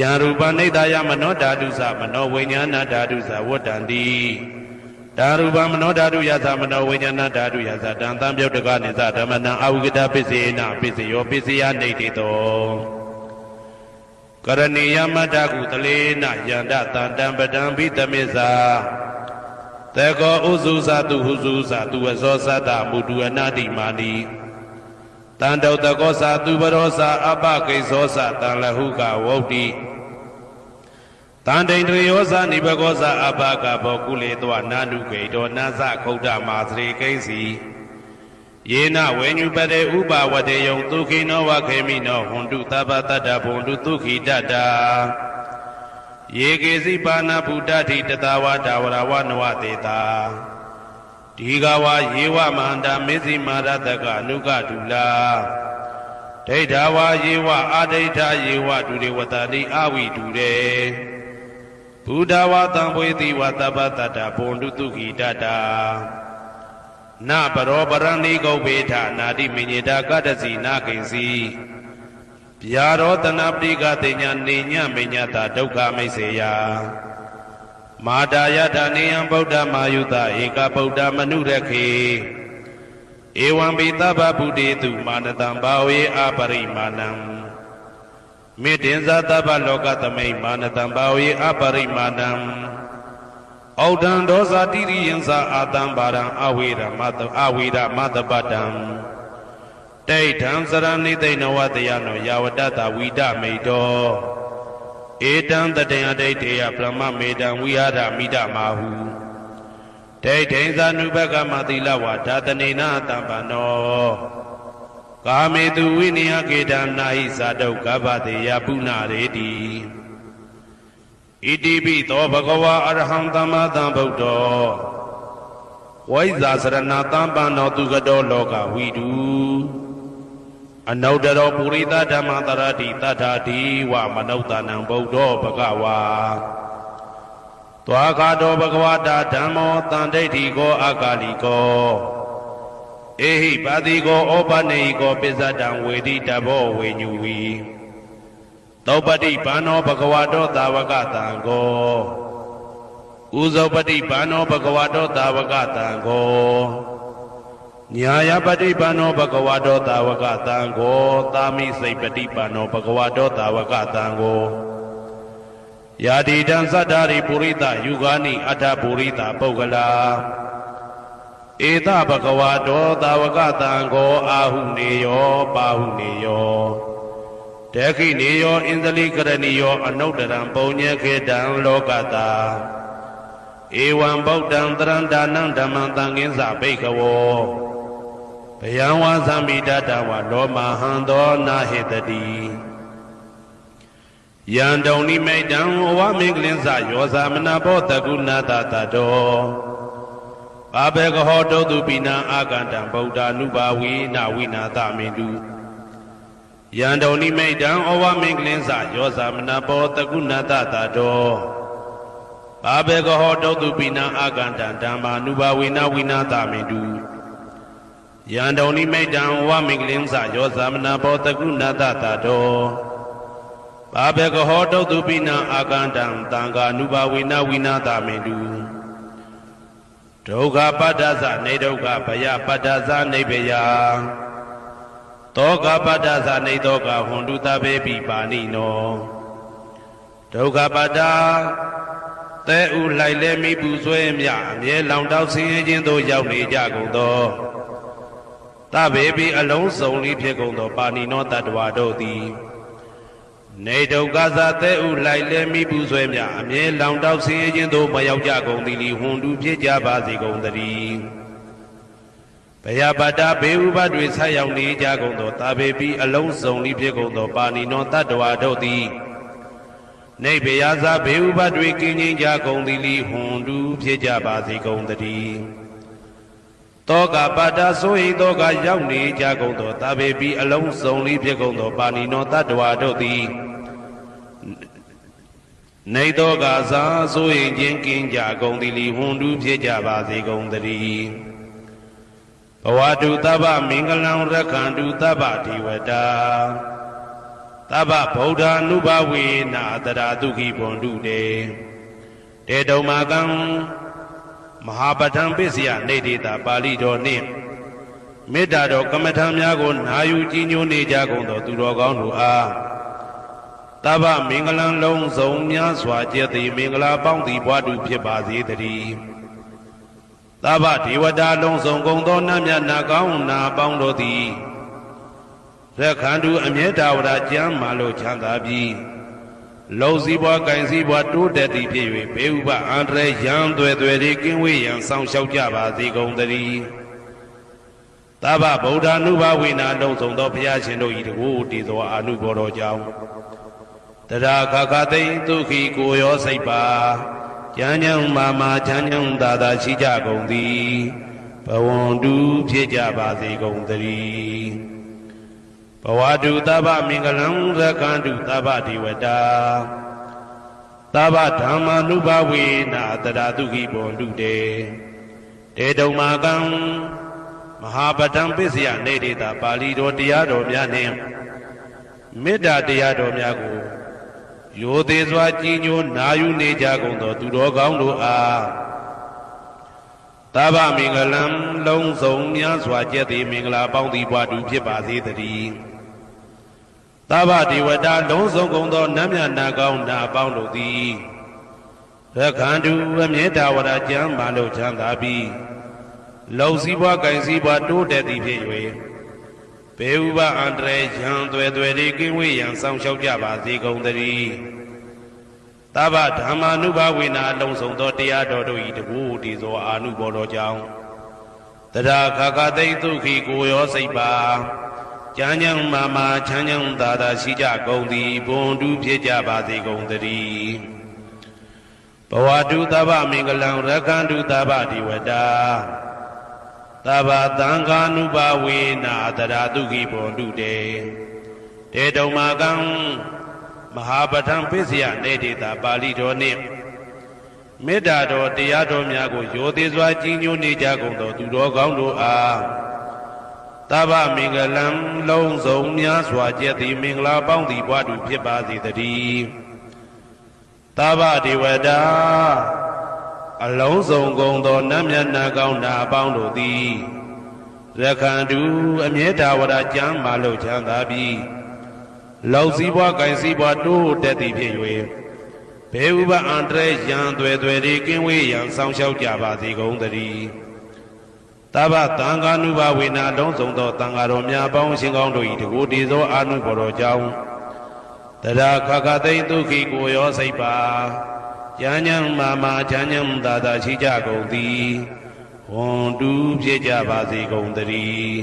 ယံရူပနိဒာယမနောဓာတုသမနောဝိညာဏဓာတုသဝတ္တန္တိဓာရူပမနောဓာတုယသမနောဝိညာဏဓာတုယသတံတံပြုတ်ကနိစ္စဓမ္မနံအဝိကတပစ္စေနပစ္စယောပစ္စယနေတိတောကရဏီယမတ္တကုတလေနယန္တတံတံပတံဘိတမေသာတေကောဥစုသတုဟုစုသတုဝဇောသတ္တမုတုအနာတိမာနိတန္တောတကောသတုပရောသအပကိသောသတံလဟုကဝုတ်တိတန္တိန္ဒြေယောသနိဘကောသအပကဘောကုလေတောနာနုဂိတောနာသခုဒ္ဓမာသရေကိဉ္စီယေနဝေညုပတေဥပဝတေယံဒုခိနောဝခေမိနောဟွန်တုသဗ္ဗတတ္တဘွန်တုဒုခိတတ္တာယေကေစီပါဏဗုဒ္ဓတိတတဝါဒဝရဝနဝတေတာဒီဃဝါယေဝမန္တမေဇိမာရတကအနုကဒုလာဒိဋ္ဌဝါယေဝအာဒိဋ္ဌယေဝဒုရေဝတတိအဝိဒုရေဘုဒ္ဓဝါတံဝေတိဝသဗ္ဗတတ္တဘွန်တုဒုခိတတ္တာနပရောပရဏိကုပ္ပေထနာတိမညေတာကတ္တစီနာကိဉ္စီဗျာရောတနာပတိကတိညာနေညမညတာဒုက္ခမိတ်စေယမာတာယတနေယံဗုဒ္ဓမာယုတဧကဗုဒ္ဓမနုရခေဧဝံပိသဗ္ဗဗုတေတုမာနတံဘာဝေအပရိမာဏံမေတ္တင်္ဇသဗ္ဗလောကသမိမာနတံဘာဝေအပရိမာဏံဩဒံဒောဇာတိရိယံသာအာတံဘာရံအဝေရမတပတံတိဋ္ဌံစရဏိသိဏဝတယနောယာဝတ္တဝိဒမိတောဧတံတတေယဒိဋ္ဌေယပရမမေတံဝိဟာရမိဒမာဟုဒိဋ္ဌိသနုဘကမသီလဝါဓာတနေနတံပနောကာမေတုဝိနိယကေတံနာဟိဇာတုကဗ္ဗတေယပုဏ္ဏရေတိဣတိပိသောဘဂဝါအရဟံသမ္မာသမ္ဗုဒ္ဓောဝိဇာစရဏတံပန္နောသူကတောလောကဝိတုအနုတ္တရောပုရိသဓမ္မတရတိတထာတိဝမနုဿာနံဗုဒ္ဓောဘဂဝါသွားခါတောဘဂဝတာဓမ္မောတန်ဒိဋ္ဌိကောအကာလိကောဧဟိပါတိကောဩပနေဟိကောပိစ္ဆတံဝေတိတဘောဝေညူဝီသောပတိဘာနောဘဂဝတောသာဝကတံကောဥဇောပတိဘာနောဘဂဝတောသာဝကတံကောညာယပတိဘာနောဘဂဝတောသာဝကတံကောသာမိစိတ်ပတိဘာနောဘဂဝတောသာဝကတံကောယာတိတံသတ္တာရိပုရိသယုဂာနိအထပုရိသပုဂ္ဂလာဧတဘဂဝတောသာဝကတံကောအာဟုနေယောပါဟုနေယောတေခိနေယောဣန္ဒလိကရဏီယောအနုတ္တရံပုံညေခေတံလောကတာဧဝံဗုဒ္ဓံတရံဒါနံဓမ္မံသံဃင်းစဘိက္ခဝောဘယံဝါသံမိတတဝါလောမဟံသောနာဟေတတိယံတုံနိမိတံဝမင်္ဂလင်းစယောဇာမနာဘောတကုဏတတတောဘာဘေကဟောတုတုပိနံအာကန္တံဗုဒ္ဓ ानु ဘာဝိနဝိနာသမင်တုယံတုံနိမိတံဩဝမင်္ဂလင်းစယောဇာမနာဘောတကုဏတတတောဘာဘေကဟောတုတုပိနံအာကန္တံဓမ္မာ ानु ဘာဝိနဝိနာသမင်တုယံတုံနိမိတံဩဝမင်္ဂလင်းစယောဇာမနာဘောတကုဏတတတောဘာဘေကဟောတုတုပိနံအာကန္တံသံဃာ ानु ဘာဝိနဝိနာသမင်တုဒုက္ခပတ္တသနေဒုက္ခဘယပတ္တသနေဘယသောကပတ္တသနေသောကဟွန်တုတဘေပိပါဏိနောဒုက္ခပတ္တသဲဥလိုက်လဲမိပူဆွဲမြအမြဲလောင်တောက်ဆင်းရဲခြင်းသို့ရောက်နေကြကုန်သောတဘေပိအလုံးစုံလေးဖြစ်ကုန်သောပါဏိနောတတ္တဝါတို့သည် နေဒုက္ခသာတဲ့ဥလိုက်လဲမိပူဆွဲမြအမြဲလောင်တောက်ဆင်းရဲခြင်းတို့မရောက်ကြကုန်သည်လီဟွန်တူဖြစ်ကြပါစေကုန်သတည်းဘယပါတာဘေဥပတွေဆက်ရောက်နေကြကုန်သောတာဘေပြီးအလုံးစုံဤဖြစ်ကုန်သောပါဏိနောတတ္တဝါတို့သည်နေဘေယသာဘေဥပတွေကင်းခြင်းကြကုန်သည်လီဟွန်တူဖြစ်ကြပါစေကုန်သတည်းတောကပါတာဆိုဤတောကရောက်နေကြကုန်သောတာဘေပြီးအလုံးစုံဤဖြစ်ကုန်သောပါဏိနောတတ္တဝါတို့သည်နေတောကသာဆိုရင်ချင်းကင်းကြကုန်သည်လီဟွန်တူဖြစ်ကြပါစေကုန်သတည်းဘဝတုသဗ္ဗမင်္ဂလံရက္ခန္တုသဗ္ဗဒေဝတာသဗ္ဗဗုဒ္ဓ ानु ဘဝေနာတရာဒုက္ခိဘွန်တုတေတေတုံမာကံမဟာပဋ္ဌံပစ္စယနေတိတာပါဠိတော်နှင့်မေတ္တာတော်ကမ္မထံများကိုနာယူကြည်ညိုနေကြကုန်သောသူတော်ကောင်းတို့အားသဗ္ဗမင်္ဂလံလုံးစုံများစွာကျက်သည်မင်္ဂလာပေါင်းသည်ဘွားတူဖြစ်ပါစေတည်းသဗ္ဗဒေဝတာလုံးစုံကုန်သောနတ်မြတ်နာကောင်းနာပေါင်းတို့သည်ရက္ခန္တုအမြဲတာဝရကျမ်းမာလို့ချမ်းသာပြီးလုံစည်းပွားကင်စည်းပွားတိုးတက်သည်ဖြစ်၍ဘေဥပအန္တရာယ်ရန်သွဲသွဲတွေကင်းဝေးရန်ဆောင်လျှောက်ကြပါစေကုန်သတည်းသဗ္ဗဗုဒ္ဓ ानु ဘဝေနာလုံးစုံသောဘုရားရှင်တို့၏တကူတည်သောအာနုဘောတော်ကြောင့်တရာခခသိဒုက္ခိကိုရောစိတ်ပါကျမ်းချမ်းမာချမ်းချမ်းသာသာရှိကြကုန်သည်ဘဝန္တုဖြစ်ကြပါစေကုန်သတည်းဘဝတုသဗ္ဗမင်္ဂလံရက္ခန္တုသဗ္ဗဒေဝတာသဗ္ဗဓမ္မာနုဘဝေနာတရာဒုက္ခိဘွန်တုတေတေတုံမာကံမဟာပဋ္ဌံပစ္စယနေတိတာပါဠိတော်တရားတော်များနှင့်မေတ္တာတရားတော်များကိုရိုသေစွာကြည်ညိုနာယူနေကြကုန်သောသူတော်ကောင်းတို့အားသဗ္ဗမင်္ဂလံလုံးစုံများစွာကျက်သည်မင်္ဂလာပေါင်းသည်ဘွားတူဖြစ်ပါစေတည်းသဗ္ဗဒေဝတာလုံးစုံကုန်သောနတ်မြတ်နာကောင်းနာပေါင်းတို့သည်ရက္ခန္တုအမြဲတာဝရကျမ်းမာလို့ချမ်းသာပြီးလုံစည်းပွားကင်စည်းပွားတိုးတက်သည်ဖြစ်၍ဘေဥပအန္တရာယ်ရန်သွဲသွဲတွေကင်းဝေးရန်ဆောင်လျှောက်ကြပါစေကုန်သတည်းသဗ္ဗဓမ္မာနုဘဝေနာလုံးစုံသောတရားတော်တို့၏တကူတည်သောအာနုဘောတော်ကြောင့်တရာခခသိဒုက္ခိကိုရောစိတ်ပါကျမ်းချမ်းမာချမ်းချမ်းသာသာရှိကြကုန်သည်ဘွန်တူဖြစ်ကြပါစေကုန်သတည်းဘဝတုသဗ္ဗမင်္ဂလံရက္ခန္တုသဗ္ဗဒေဝတာသဗ္ဗသံဃာနုဘဝေနာတရာဒုက္ခိဘွန်တုတေတေတုံမာကံမဟာပဋ္ဌံပစ္စယနေတိတာပါဠိတော်နှင့်မေတ္တာတော်တရားတော်များကိုရိုသေစွာကြည်ညိုနေကြကုန်သောသူတော်ကောင်းတို့အားသဗ္ဗမင်္ဂလံလုံးစုံများစွာကျက်သည်မင်္ဂလာပေါင်းသည်ဘွားတူဖြစ်ပါစေတည်းသဗ္ဗဒေဝတာအလုံးစုံကုန်သောနတ်မြတ်နာကောင်းနာပေါင်းတို့သည်ရက္ခန္တုအမြဲတာဝရကျမ်းမာလို့ချမ်းသာပြီးလုံစည်းပွားကင်စည်းပွားတိုးတက်သည်ဖြစ်၍ဘေဥပအန္တရာယ်ရန်သွဲသွဲတွေကင်းဝေးရန်ဆောင်လျှောက်ကြပါစေကုန်သတည်းသဗ္ဗသံဃာနုဘဝေနာလုံးစုံသောသံဃာတော်များပေါင်းရှင်ကောင်းတို့၏တကူတည်သောအာနုဘော်တော်ကြောင့်တရာခခသိဒုက္ခိကိုရောစိတ်ပါကျမ်းချမ်းမာချမ်းချမ်းသာသာရှိကြကုန်သည်ဟွန်တူဖြစ်ကြပါစေကုန်သတည်း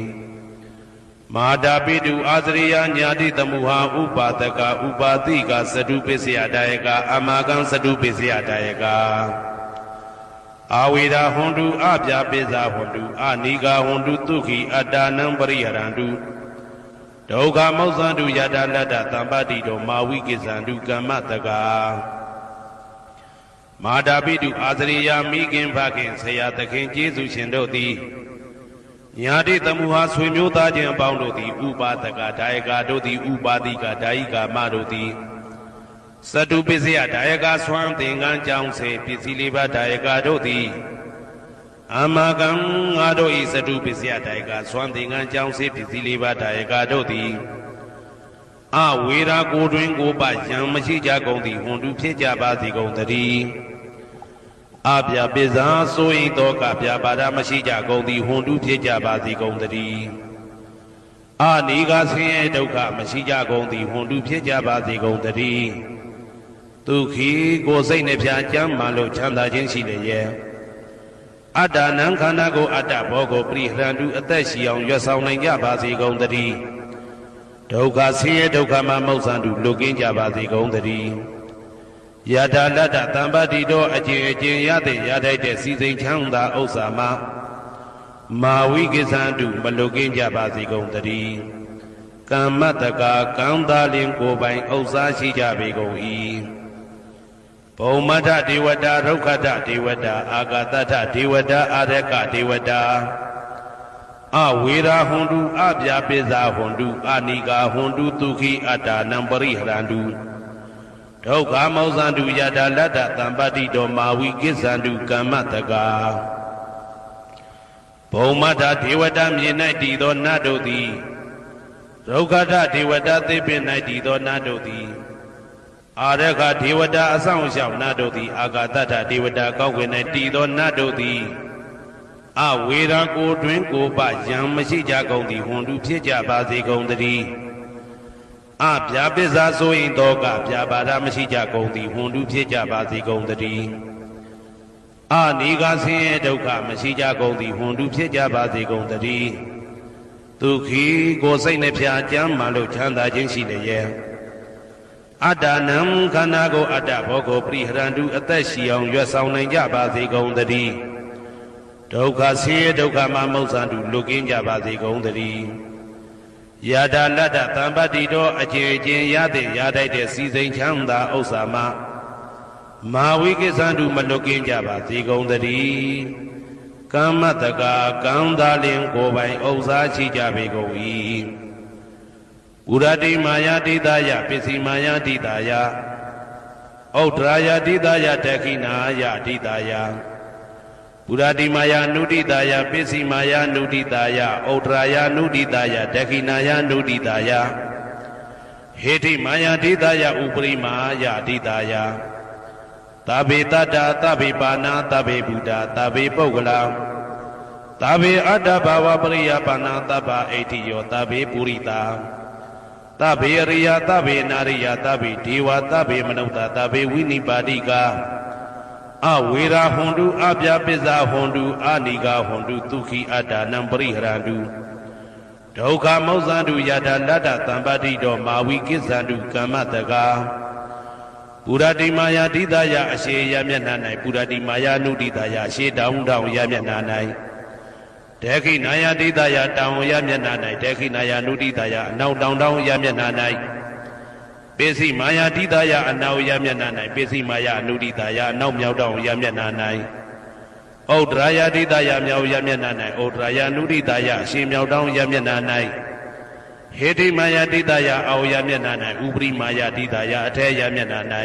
မာတာပိတုအာသရိယညာတိတမုဟာဥပါဒကဥပါတိကသတုပစ္စယဒါယကအမာကံသတုပစ္စယဒါယကအာဝေဒဟွန်တုအပြပိဇာဟွန်တုအနိဂါဟွန်တုဒုက္ခိအတ္တနံပရိဟရန္တုဒုက္ခမောဇ္ဇန္တုယတာလတ္တသံပတိတောမာဝိကိဇန္တုကမ္မတကာမာတာပိတုအာသရိယမိခင်ဖခင်ဆရာသခင်ကျေးဇူးရှင်တို့သည်ညာတိတမုဟာဆွေမျိုးသားချင်းအပေါင်းတို့သည်ဥပါဒကဒါယကတို့သည်ဥပါတိကဒါယိကာမတို့သည်သတုပစ္စယဒါယကဆွမ်းသင်္ကန်းကြောင်းစေပစ္စည်းလေးပါးဒါယကတို့သည်အမကံငါတို့ဤသတုပစ္စယဒါယကဆွမ်းသင်္ကန်းကြောင်းစေပစ္စည်းလေးပါးဒါယကတို့သည်အဝေရာကိုတွင်ကိုပယံမရှိကြကုန်သည်ဟွန်တုဖြစ်ကြပါစေကုန်သတည်းအပြပိဇာဆိုရင်တော့ကပြပါဒမရှိကြကုန်သည်ဟွန်တုဖြစ်ကြပါစေကုန်သတည်း အာနိကဆင်းရဲဒုက္ခမရှိကြကုန်သည်ဟွန်တုဖြစ်ကြပါစေကုန်တည်းဒုက္ခိကိုယ်စိတ်နှပြကြမ်းမှလို့ချမ်းသာခြင်းရှိလျက်အတ္တနံခန္ဓာကိုအတ္တဘောကိုပရိဟရန္တုအသက်ရှိအောင်ရွတ်ဆောင်နိုင်ကြပါစေကုန်တည်းဒုက္ခဆင်းရဲဒုက္ခမှမௌဆန္တုလွတ်ကင်းကြပါစေကုန်တည်းယတာလတ္တတံပတိတော်အကျင့်အကျင့်ရတဲ့ရထိုက်တဲ့စီစိန်ချမ်းသာဥစ္စာမှာမာဝိကိသန္တုမလွတ်ကင်းကြပါစေကုန်တည်းကမ္မတကာကံသာလင်ကိုယ်ပိုင်ဥစ္စာရှိကြပေကုန်၏ဘုံမထဒေဝတာဒုက္ခတဒေဝတာအာဂတထဒေဝတာအာရကဒေဝတာအဝေရာဟွန်တုအပြာပိဇာဟွန်တုအနိကာဟွန်တုဒုက္ခိအတ္တနံပရိဟရန္တုဒုက္ခမောဇန္တုယတာလတ္တတံပတိတောမာဝိကိသန္တုကမ္မတကာဘုံမထဒေဝတာမြေ၌တည်သောနတ်တို့သည်ဒုက္ခတဒေဝတာသေပင်၌တည်သောနတ်တို့သည်အာရခဒေဝတာအဆောင်ရှောက်နတ်တို့သည်အာဂတထဒေဝတာကောက်ွယ်၌တည်သောနတ်တို့သည်အဝေရာကိုတွင်ကိုပယံမရှိကြကုန်သည်ဟွန်တုဖြစ်ကြပါစေကုန်တည်းအပြာပိဇာဆိုရင်တော့ကပြာပါဒမရှိကြကုန်သည်ဟွန်တုဖြစ်ကြပါစေကုန်တည်းအာနိကဆင်းရဲဒုက္ခမရှိကြကုန်သည်ဟွန်တုဖြစ်ကြပါစေကုန်တည်းဒုက္ခိကိုယ်စိတ်နှပြကြမ်းမှလို့ချမ်းသာခြင်းရှိလျက်အတ္တနံခန္ဓာကိုအတ္တဘောကိုပရိဟရန္တုအသက်ရှိအောင်ရွတ်ဆောင်နိုင်ကြပါစေကုန်တည်းဒုက္ခဆင်းရဲဒုက္ခမှမௌဆန္တုလွတ်ကင်းကြပါစေကုန်တည်းယတာလတ္တတံပတိတော်အကျင့်အကျင့်ရတဲ့ရထိုက်တဲ့စီစိန်ချမ်းသာဥစ္စာမှာမာဝိကိသန္တုမလွတ်ကင်းကြပါစေကုန်တည်းကမ္မတကာကံသာလင်ကိုယ်ပိုင်ဥစ္စာရှိကြပေကုန်၏ဥရတိမာယာတိတယပစ္စည်းမာယာတိတယဩဒရာယတိတယတခိနာယတိတယဥရတိမာယာနုတိတယပစ္စည်းမာယာနုတိတယဩဒရာယနုတိတယတခိနာယနုတိတယဟေတိမာယာတိတယဥပရိမာယတိတယသဗ္ဗေတတ္တသဗ္ဗေပါဏာသဗ္ဗေဘုဒ္ဓသဗ္ဗေပုဂ္ဂလာသဗ္ဗေအတ္တဘာဝပရိယပါဏာသဗ္ဗဣဋ္ဌိယောသဗ္ဗေပုရိတာသဗ္ဗေရိယသဗ္ဗေနာရိယသဗ္ဗေဒေဝသဗ္ဗေမနုဿသဗ္ဗေဝိနိပါတိကအဝေရာဟွန်တုအပြာပိဇာဟွန်တုအာနိကာဟွန်တုဒုက္ခိအတ္တနံပရိဟရန္တုဒုက္ခမောဇန္တုယတာလတ္တတံပတိတောမာဝိကိသန္တုကမ္မတကာပုရတိမာယာတိတယအရှိယမျက်နှာ၌ပုရတိမာယာနုတိတယအရှိတောင်းတောင်းယမျက်နှာ၌ဒေခိနာယတိတယတောင်းယမျက်နှာ၌ဒေခိနာယနုတိတယအနောက်တောင်းတောင်းယမျက်နှာ၌ပိစိမာယာတိတယအနောက်ယမျက်နှာ၌ပိစိမာယာနုတိတယအနောက်မြောက်တောင်းယမျက်နှာ၌ဩဒရာယတိတယမြောက်ယမျက်နှာ၌ဩဒရာယနုတိတယအရှိမြောက်တောင်းယမျက်နှာ၌ဟေတိမာယာတိတယအောယမျက်နှာ၌ဥပရိမာယာတိတယအထေယမျက်နှာ၌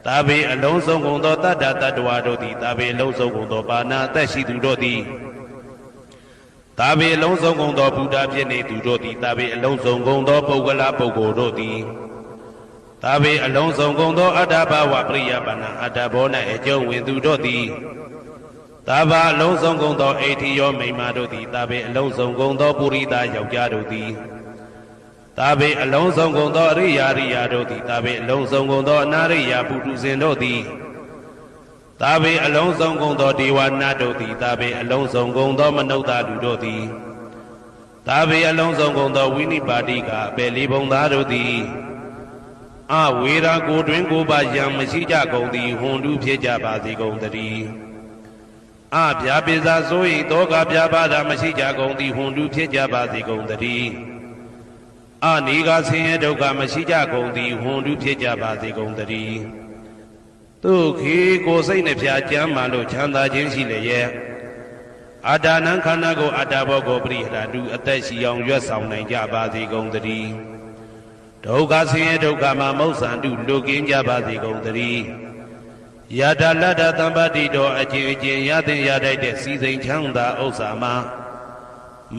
သာဘေအလုံးစုံကုန်သောတတ္တတ္တဝါတို့သည်သာဘေအလုံးစုံကုန်သောပါဏာအသက်ရှိသူတို့သည်သာဘေအလုံးစုံကုန်သောဘုရားဖြစ်နေသူတို့သည်သာဘေအလုံးစုံကုန်သောပုဂ္ဂလပုဂ္ဂိုလ်တို့သည်သာဘေအလုံးစုံကုန်သောအတ္တဘာဝပရိယပါဏာအတ္တဘော၌အကျုံးဝင်သူတို့သည်သာဘာအလုံးစုံကုန်သောအိဋ္ဌိယောမိမ္မာတို့သည်သာဘေအလုံးစုံကုန်သောပုရိသယောက်ျားတို့သည်သာဘေအလုံးစုံကုန်သောအရိယာရိယာတို့သည်သာဘေအလုံးစုံကုန်သောအနာရိယာပုထုဇဉ်တို့သည်သာဘေအလုံးစုံကုန်သောဒေဝနာတို့သည်သာဘေအလုံးစုံကုန်သောမနုဿလူတို့သည်သာဘေအလုံးစုံကုန်သောဝိနိပါတိကအပေလေးဘုံသားတို့သည်အဝေရာကိုတွင်ကိုပါယံမရှိကြကုန်သည်ဟွန်တုဖြစ်ကြပါစေကုန်တည်းအပြာပိဇာဆို၏တောကပြာပါဒမရှိကြကုန်သည်ဟွန်တုဖြစ်ကြပါစေကုန်တည်းအနိကဆင်းရဲဒုက္ခမရှိကြကုန်သည်ဟွန်တုဖြစ်ကြပါစေကုန်တည်းဒုက္ခိကိုယ်စိတ်နှပြကြမ်းမှလို့ချမ်းသာခြင်းရှိလျက်အတ္တနံခန္ဓာကိုအတ္တဘောကိုပရိဟရတုအသက်ရှိအောင်ရွတ်ဆောင်နိုင်ကြပါစေကုန်တည်းဒုက္ခဆင်းရဲဒုက္ခမှမௌဆန္တုလွတ်ကင်းကြပါစေကုန်တည်းယတာလတ္တတံပတိတော်အကျင့်အကျင့်ရတဲ့ရထိုက်တဲ့စီစိန်ချမ်းသာဥစ္စာမှာ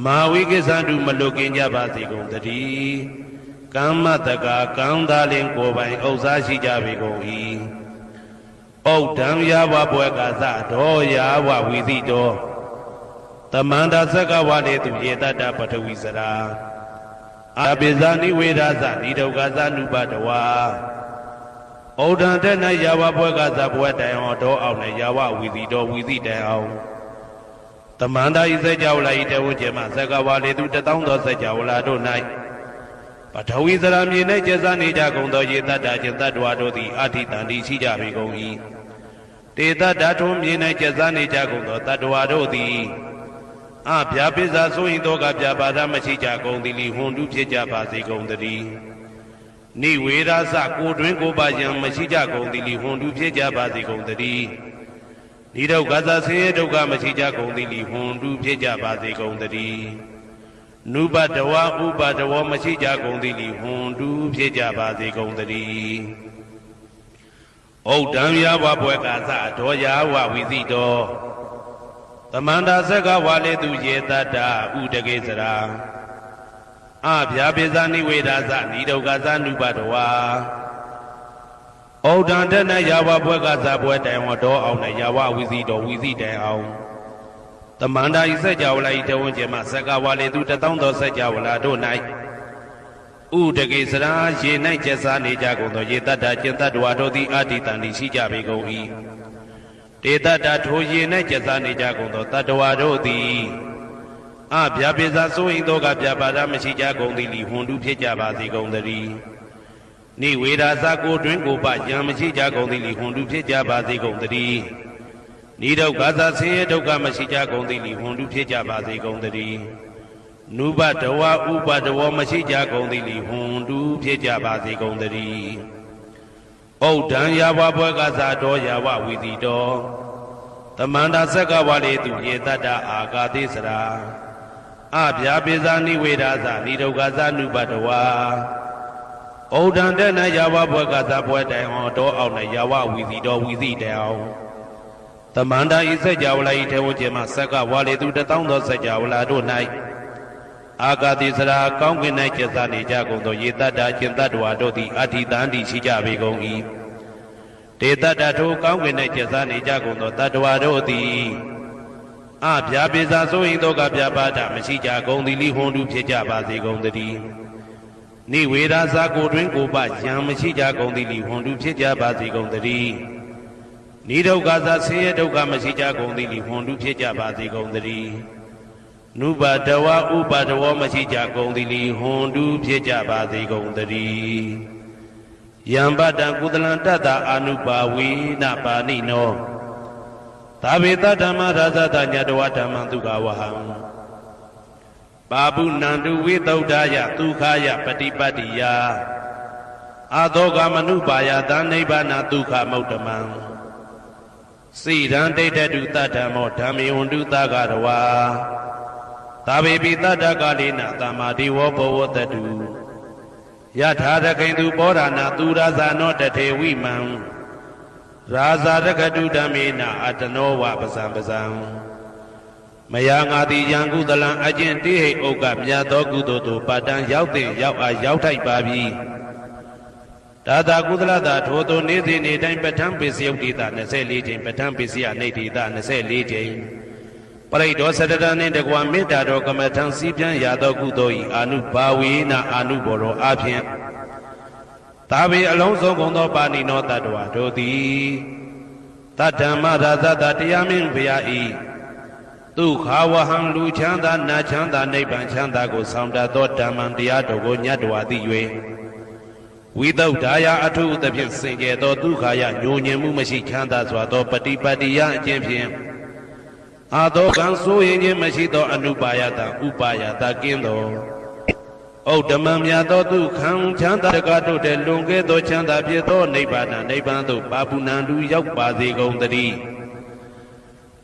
မာဝိကိသန္တုမလွတ်ကင်းကြပါစေကုန်တည်းကမ္မတကာကံသာလင်ကိုယ်ပိုင်ဥစ္စာရှိကြပေကုန်၏ဩဒံယာဝဘွယ်ကသဒောယာဝဝိသိတောတမန္တသက္ကဝလေသူယေတတပထဝီစရာ အာပိဇာနိဝေဒသနိဒုက္ခသနုပတဝါဩဒံတဲ့၌ယာဝဘွဲကသဘွဲတိုင်အောင်တော်အောင်နဲ့ယာဝဝီစီတော်ဝီစီတိုင်အောင်တမန္တာဤစကြဝဠာဤတဝုကျေမသက္ကဝါလေသူ1000သောစကြဝဠာတို့၌ပထဝီသရမြေ၌ကျဆနေကြကုန်သောယေတ္တခြင်းတတ္တဝါတို့သည်အာထိတန်တိရှိကြပေကုန်၏တေတ္တထုံးမြေ၌ကျဆနေကြကုန်သောတတ္တဝါတို့သည်အဗျာပိဇာဆိုရင်တော့ကဗျာပါဒမရှိကြကုန်သည်လီဟွန်တုဖြစ်ကြပါစေကုန်တည်းနိဝေရသကိုတွင်ကိုပါယံမရှိကြကုန်သည်လီဟွန်တုဖြစ်ကြပါစေကုန်တည်းနိဒုက္ခသဆင်းရဲဒုက္ခမရှိကြကုန်သည်လီဟွန်တုဖြစ်ကြပါစေကုန်တည်းနုပတဝဥပတဝမရှိကြကုန်သည်လီဟွန်တုဖြစ်ကြပါစေကုန်တည်းဩဒံယာဝဘွဲကသဒောယာဝဝိသိတောသမန္တာသက္ကဝါလေသူယေတတ္တဥဒကေစရာအဗျာပိဇာနိဝေဒသနိဒုက္ခသနုပတဝါဩဒံတနယာဝဘွဲကသဘွဲတိုင်ဝတော်အောင်နဲ့ယာဝဝိသိတော်ဝိသိတိုင်အောင်သမန္တာဤစကြဝဠာဤတဝန်းကျမသက္ကဝါလေသူ1000သောစကြဝဠာတို့၌ဥဒကေစရာရေ၌ကျက်စားနေကြကုန်သောယေတတ္တကျင်တတ္တဝါတို့သည်အာတိတန်တိရှိကြပေကုန်၏တေတ္တထိုရေ၌ကျက်စားနေကြကုန်သောတတ္တဝါတို့သည်အဗျာပိဇာဆိုရင်တော့ကဗျာပါဒမရှိကြကုန်သည်လီဟွန်တုဖြစ်ကြပါစေကုန်တည်းနိဝေဒသကိုတွင်ကိုပယံမရှိကြကုန်သည်လီဟွန်တုဖြစ်ကြပါစေကုန်တည်းနိဒုက္ခသဆင်းရဲဒုက္ခမရှိကြကုန်သည်လီဟွန်တုဖြစ်ကြပါစေကုန်တည်းနုပတဝဥပတဝမရှိကြကုန်သည်လီဟွန်တုဖြစ်ကြပါစေကုန်တည်းဩဒံယာဝဘွဲကသတော်ယာဝဝီတိတော်သမန္တာသက္ကဝါလေသူယေတတ္တအာဂါတိစရာအဗျာပိဇာနိဝေဒသနိဒုက္ခသနုပတဝါဩဒံတဲ့၌ယာဝဘွဲကသဘွဲတိုင်အောင်တော်အောင်နဲ့ယာဝဝီစီတော်ဝီစီတိုင်အောင်သမန္တာဤစကြဝဠာဤထေဝကျေမသက္ကဝါလေသူ1000သောစကြဝဠာတို့၌အာဂါတိစရာကောင်းကင်၌ကျက်စားနေကြကုန်သောယေတ္တကျင်တတ္တဝါတို့သည်အာထိတန်တိရှိကြပေကုန်၏တေတ္တထိုကောင်းကင်၌ကျက်စားနေကြကုန်သောတတ္တဝါတို့သည်အဗျာပိဇာဆိုရင်တော့ကဗျာပါဒမရှိကြကုန်သည်လိဟွန်တုဖြစ်ကြပါစေကုန်တည်းနိဝေဒသကိုတွင်ကိုပယံမရှိကြကုန်သည်လိဟွန်တုဖြစ်ကြပါစေကုန်တည်းနိဒုက္ခသဆင်းရဲဒုက္ခမရှိကြကုန်သည်လိဟွန်တုဖြစ်ကြပါစေကုန်တည်းနုပတဝဥပတဝမရှိကြကုန်သည်လိဟွန်တုဖြစ်ကြပါစေကုန်တည်းယံပတံကုသလံတတ္တအာနုပါဝေနပါဏိနောသာဝေတဓမ္မရာဇတညတဝဓမ္မံဒုက္ခဝဟံပါပုဏန္တုဝိသုဒ္ဓယဒုက္ခယပฏิပတ္တိယအာသောကမနုပါယသနိဗ္ဗာနဒုက္ခမௌတမံစိရန်ဒိဋ္ဌတုတတ္တမောဓမ္မေဝန္တုသဂရဝါသာဝေပိတတ္တကာလိနသမ္မာဒီဝဘောဝတတုယထာရခိန်သူပောရဏသူရဇာနောတထေဝိမံရာဇာရခတုဓမ္မေနအတနောဝပဇံပဇံမယငါတိယံကုသလံအကျင့်တိဟိဥက္ကမြတ်သောကုသိုလ်တို့ပါတံရောက်တဲ့ရောက်အားရောက်ထိုက်ပါပြီဒါသာကုသလသာထိုသို့နေ့စဉ်နေ့တိုင်းပဋ္ဌံပိစယုတ်တိတာ24ချိန်ပဋ္ဌံပိစယနေတိတာ24ချိန်ပရိဒောစတတနှင့်တကွာမေတ္တာတော်ကမ္မထံစီးပြန်ရသောကုသိုလ်၏အာနုဘာဝေနအာနုဘောရောအဖြင့်သာဝေအလုံးစုံကုန်သောပါဏိနောတတ္တဝါတို့သည်တတ္တမရာဇတတရားမင်းဘုရား၏ဒုက္ခဝဟံလူချမ်းသာနတ်ချမ်းသာနိဗ္ဗာန်ချမ်းသာကိုဆောင်တတ်သောဓမ္မံတရားတော်ကိုညတ်တော်သိ၍ဝိသုဒ္ဓါယအထုသဖြင့်စင်ကြယ်သောဒုက္ခယညိုညင်မှုမရှိချမ်းသာစွာသောပฏิပတ္တိယအကျင့်ဖြင့်အာသောကံဆိုရင်ခြင်းမရှိသောအနုပါယတဥပါယတကင်းသောဩဓမ္မမြတ်သောဒုက္ခံချမ်းသာတကားတို့တဲ့လွန်ကဲသောချမ်းသာဖြစ်သောနိဗ္ဗာန်နိဗ္ဗာန်သို့ပါပုဏ္ဏတုရောက်ပါစေကုန်တည်း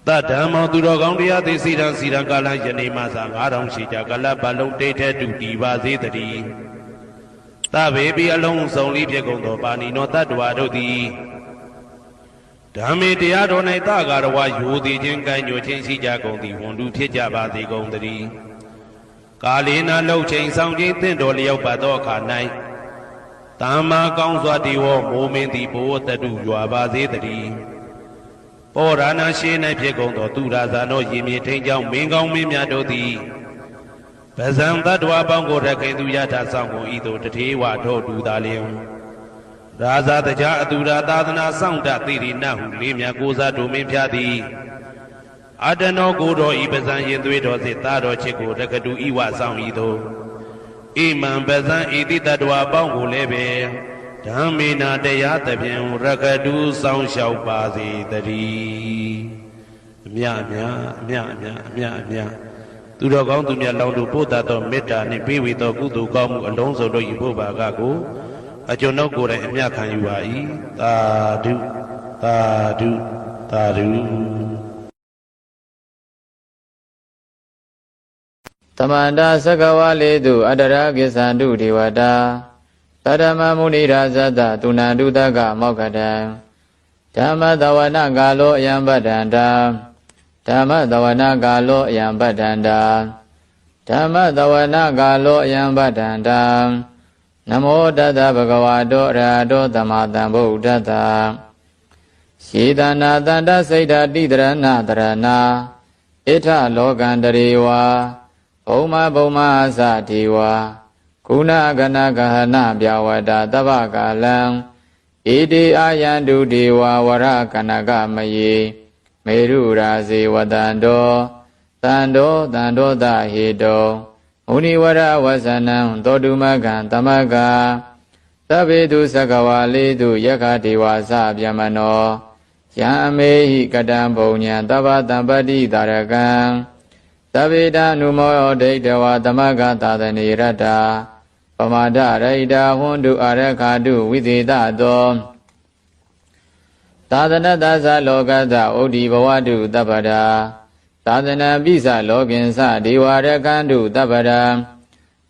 တဓမ္မောသူတော်ကောင်းတရားသိစီရန်ကာလယနေ့မှသာ9000ရှိကြကလပတ်လုံးတိတ်ထဲတူတည်ပါစေတည်းသဗ္ဗေပိအလုံးစုံလေးဖြစ်ကုန်သောပါဏိနောတတ္တဝါတို့သည်ဓမ္မေတရားတော်၌သဂရဝယိုသည်ခြင်းကံ့ညွှခြင်းရှိကြကုန်သည်ဝန်တုဖြစ်ကြပါစေကုန်တည်းကာလေနာလှုပ်ချိန်ဆောင်ခြင်းသင့်တော်လျောက်ပါသောအခါ၌တမ္မာကောင်းစွာတည်ဝမိုးမင်းသည်ဘိုးတတုရွာပါစေတည်းပောရဏရှေ၌ဖြစ်ကုန်သောသူရာဇာနောရေမြေထိန်ကြောင့်မင်းကောင်းမင်းများတို့သည်ဗ ဇံတတ္တဝါပေါင်းကိုရခင်သူယထာဆောင်ကိုဤသို့တထေဝတို့တူသာလျင်ရာဇာတကြအတူရာသာသနာဆောင်တသိရိနဟုလေးမြတ်ကိုစားတို့မင်းဖျားသည်အတနောကိုတော်ဤပဇံရင်သွေးတော်စေသားတော်ချစ်ကိုတကတူဤဝဆောင်ဤသို့ဣမံပဇံဤတိတတ္တဝါပေါင်းကိုလည်းပဲဓမ္မေနာတရားသဖြင့်ရကတူဆောင်လျှောက်ပါစေတည်းအမြအမြသူတော်ကောင်းသူမြတ်လောင်းတို့ပို့တတ်သောမေတ္တာနှင့်ပေးဝေသောကုသိုလ်ကောင်းမှုအလုံးစုံတို့ဤဘုရားကကိုအကျွန်ုပ်ကိုယ်တိုင်အမြခံယူပါ၏သာဓုသာဓုသာဓုသမန္တာသကဝါလေတုအတ္တရာကိစ္ဆန္တုဒေဝတာသတ္တမမုနိရာဇတသူဏန္တုတကမောက္ခတံဓမ္မတဝနာကာလောအယံပတ္တန္တာဓမ္မတဝနာကာလောအယံပတ္တန္တာဓမ္မတဝနာကာလောအယံပတ္တန္တာနမောတတ္တဗဂဝတောအရဟတောသမ္မာသမ္ဗုဒ္ဓတ္တယေတနာတန္တစိတ်ဓာတိတရဏတရဏဣထလောကန္တရေဝါဘုံမအစဒေဝါကုဏဂဏဂဟနပြဝတ္တတဗ္ဗကာလံဣတိအာယန္တုဒေဝဝရကနကမယေမေရုရာဇေဝတန္တောတန္တောသဟေတောမုနိဝရဝဇနံသောတုမကံသမကသဗ္ဗေတုသကဝါလေတုယက္ခဒေဝသဗျမနောယံအမေဟိကတံဘုံညာတဗ္ဗတံပတိတာရကံသဗ္ဗေတံနုမောဒိဋ္ဌဝသမကသာသနေရတ္တာပမာဒရိတာဟွန်တုအာရခာတုဝိသေတသောသာသနတသလောကတဩဒီဘဝတုတပ္ပဒါသာသနာပိစလောကင်္စဒေဝရကန္တုတပ္ပဒါ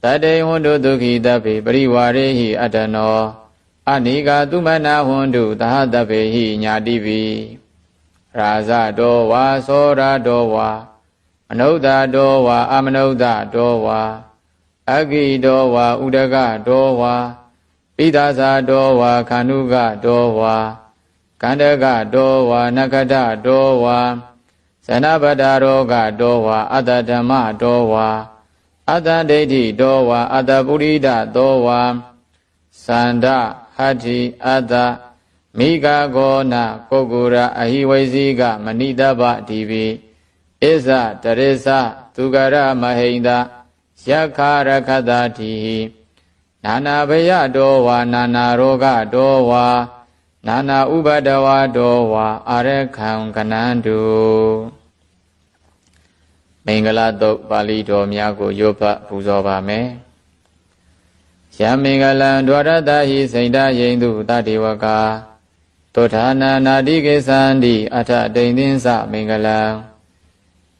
တတေဟွန်တုဒုက္ခိတဗေပရိဝါရေဟိအတ္တနောအနိကာသုမနာဟွန်တုသဟတဗေဟိညာတိပိရာဇတောဝါသောရတောဝါမနုဿတောဝါအမနုဿတောဝါအဂိတောဝါဥဒကတောဝါပိသဇာတောဝါခန္ဓုကတောဝါကန္တကတောဝါနခတတောဝါဇနပတ္တရောဂတောဝါအတ္တဓမ္မတောဝါအတ္တဒိဋ္ဌိတောဝါအတ္တပုရိဒတောဝါသန္ဒဟတ္တိအတ္တမိဂဂောနပုဂ္ဂုရအဟိဝိဇိကမဏိတဗ္ဗဒီပိဣဇတရိသသူကရမဟိန္ဒယက္ခရခတတိနာနာဘယတောဝါနာနာရောဂတောဝါနာနာဥပဒဝါတောဝါအာရခံကနန္တုမင်္ဂလာတုတ်ပါဠိတော်များကိုရွတ်ဖတ်ပူဇော်ပါမယ်ယံမင်္ဂလံဒွါရတဟိစိန္ဒယိန္တုတတေဝကာတောဌာနာနာတိကိသန္တိအထဒိဋ္ဌိသမင်္ဂလံ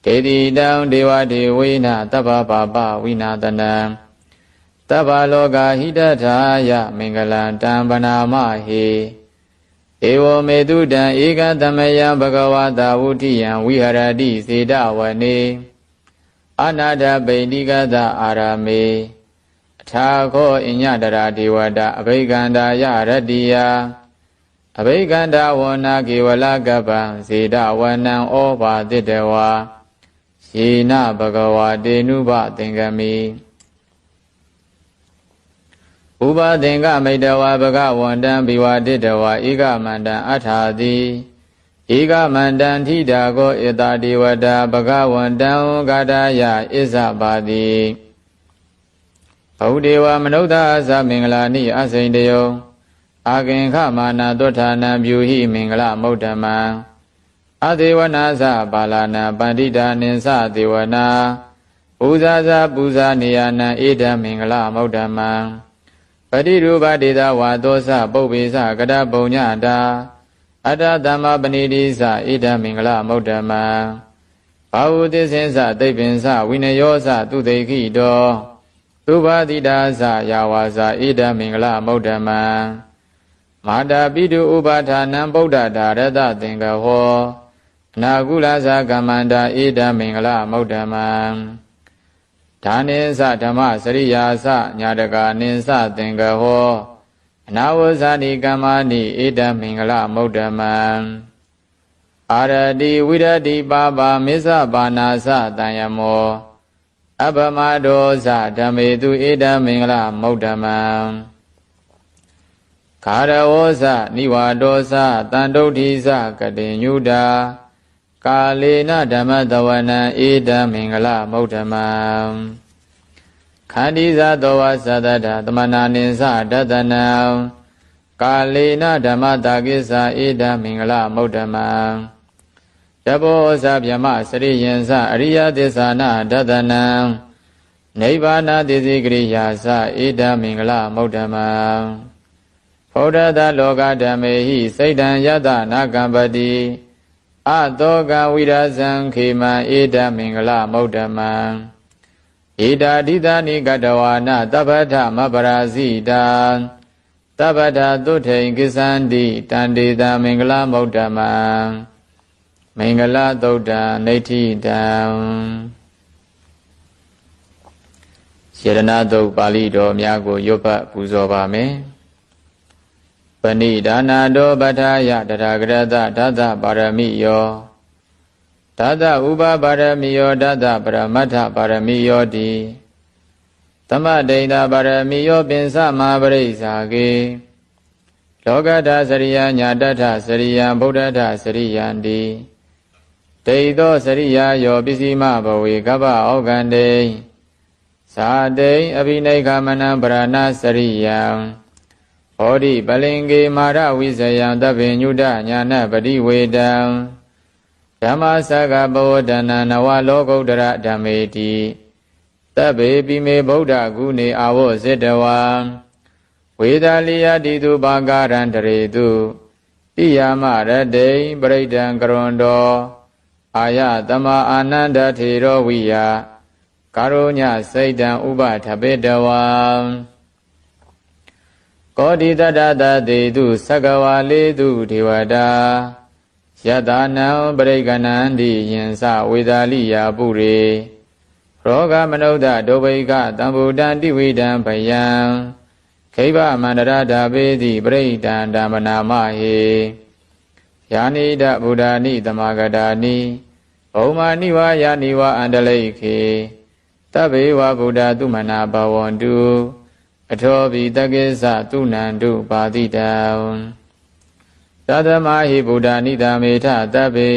ဒေတိတံဒေဝဒေဝိနတဗ္ဗပါပဝိနာတနံတဗ္ဗလောကဟိတထာယမင်္ဂလံတံပနာမဟေဧဝမေတုတံဧကသမယံဘဂဝတာဝုတိယံဝိဟရတိစေတဝနေအနာဒပိဋိကသအာရမေအထာခောအညတရာဒေဝတာအဘိကန္တာယရတ္တိယအဘိကန္တာဝနာကေဝလကပ္ပံစေတဝနံဩဘာတိတဝါယေနဘဂဝတေနုဘသင်္ကမိဥပသင်္ကမိတဝါဘဂဝန္တံဘိဝတိတဝါဧကမန္တံအထာတိဧကမန္တံထိတာကောဧတာဒေဝတာဘဂဝန္တံဂါဒယဣဇပါတိဘုဒေဝမနုဿာသမင်္ဂလာနိအစိန်တယောအာကင်ခမာနာသောဌာနံပြုဟိမင်္ဂလမௌဓမံအသေဝနာသပါဠာနာပန္တိတာနိသသေဝနာပူဇာဇာပူဇာနေယနံဧတမင်္ဂလမௌဓမံပတိရူပဒေသဝါသောသပုပ္ပေသကတပုံညတာအတ္တသမ္မပဏိတိသဧတမင်္ဂလမௌဓမံဘာဝတိသင်္သသိပ္ပင်္စဝိနယောသသူတေခိတောသုဘာတိတာသယာဝါသဧတမင်္ဂလမௌဓမံမာတာပိတုဥပါဌာနံဗုဒ္ဓဓာရတသင်္ကဟောအနာကုလသကမ္မန္တာဧတမင်္ဂလမௌဓမံဒါနိသဓမ္မစရိယာသညာတကာနိသသင်္ကဟောအနာဝဇာနိကမ္မာနိဧတမင်္ဂလမௌဓမံအာရတိဝိရတိပါပါမစ္ဆပါဏာသတံယမော အပမဒောဇဓမ္မေတုဧတမင်္ဂလမௌဓမံခါရဝောဇနိဝါဒောဇတန္တုဋ္ဌိဇကတိညုတာကာလေနဓမ္မတဝနံဧတမင်္ဂလမௌဓမံခန္တိဇသောဝသတ္တသမနာနိသဒတနံကာလေနဓမ္မတာကိစ္ဆာဧတမင်္ဂလမௌဓမံတဘောဇဗျမစရိယံဇအရိယသစ္စာနာဒတနံနိဗ္ဗာနတိသိကရိယာဇဧတမင်္ဂလမௌဓမံဖောဓတလောကဓမ္မေဟိစိတ်တံယတနာကံပတိအတောကဝိရဇံခေမံဧတမင်္ဂလမௌဓမံဧတာဒိသနိကတဝါနတပ္ပထမပရာဇိတာတပ္ပထသုထိန်ကိသန္တိတန္တေတမင်္ဂလမௌဓမံမင်္ဂလသုတ်တံနိဋ္ဌိတံယရဏသုတ်ပါဠိတော်များကိုရွတ်ဖတ်ပူဇော်ပါမယ်ပဏိဒါနာတောပဋ္ဌာယတထာဂရတဓာတပါရမိယောဓာတဥပပါရမိယောဓာတပရမတ္ထပါရမိယောတိသမဒိဋ္ဌပါရမိယောပင်စမဟာပရိစ္ဆာကေလောကတစရိယညာတထစရိယံဗုဒ္ဓထစရိယံတိဒိဋ္ဌောစရိယာယောပစ္စည်းမဘဝေကပ္ပဩကန္တေဇာတိအဘိနိခမနံပရဏစရိယံဟောတိပလင်္ကေမာရဝိဇယံသဗ္ဗညုတညာနပတိဝေတံဓမ္မစကပဝတ္တနံနဝလောကုတ္တရဓမ္မေတိသဗ္ဗေပိမေဗုဒ္ဓဂုဏေအာဝောဇိတဝံဝေဒာလိယတိတုဘာဂရံတရေတုတိယမရတေပရိဒံကရွန်တောအာယတမအာနန္ဒထေရောဝိယကာရုညစိတ်တံဥပထပေတဝံကောတိတတတတေတုသက္ကဝါလေတုဒေဝတာယတနံပရိကဏန္တိယင်စဝေဒာလိယာပုရေရောဂမနုဿဒုဗိကတံဗုဒ္ဓံတိဝိဒံဗယံခိဗမန္တရဓာပေတိပရိဒံဓမ္မနာမဟေယာနိဒဗုဒ္ဓာနိသမဂတာနိဘုံမာနိဝါယာနိဝါအန္တလိခေတဗ္ဗေဝဗုဒ္ဓသုမနာဘဝန္တုအထောပိတကိစ္စသူနန္တုပါတိတံသတ္တမဟိဗုဒ္ဓနိတမေထတဗ္ဗေ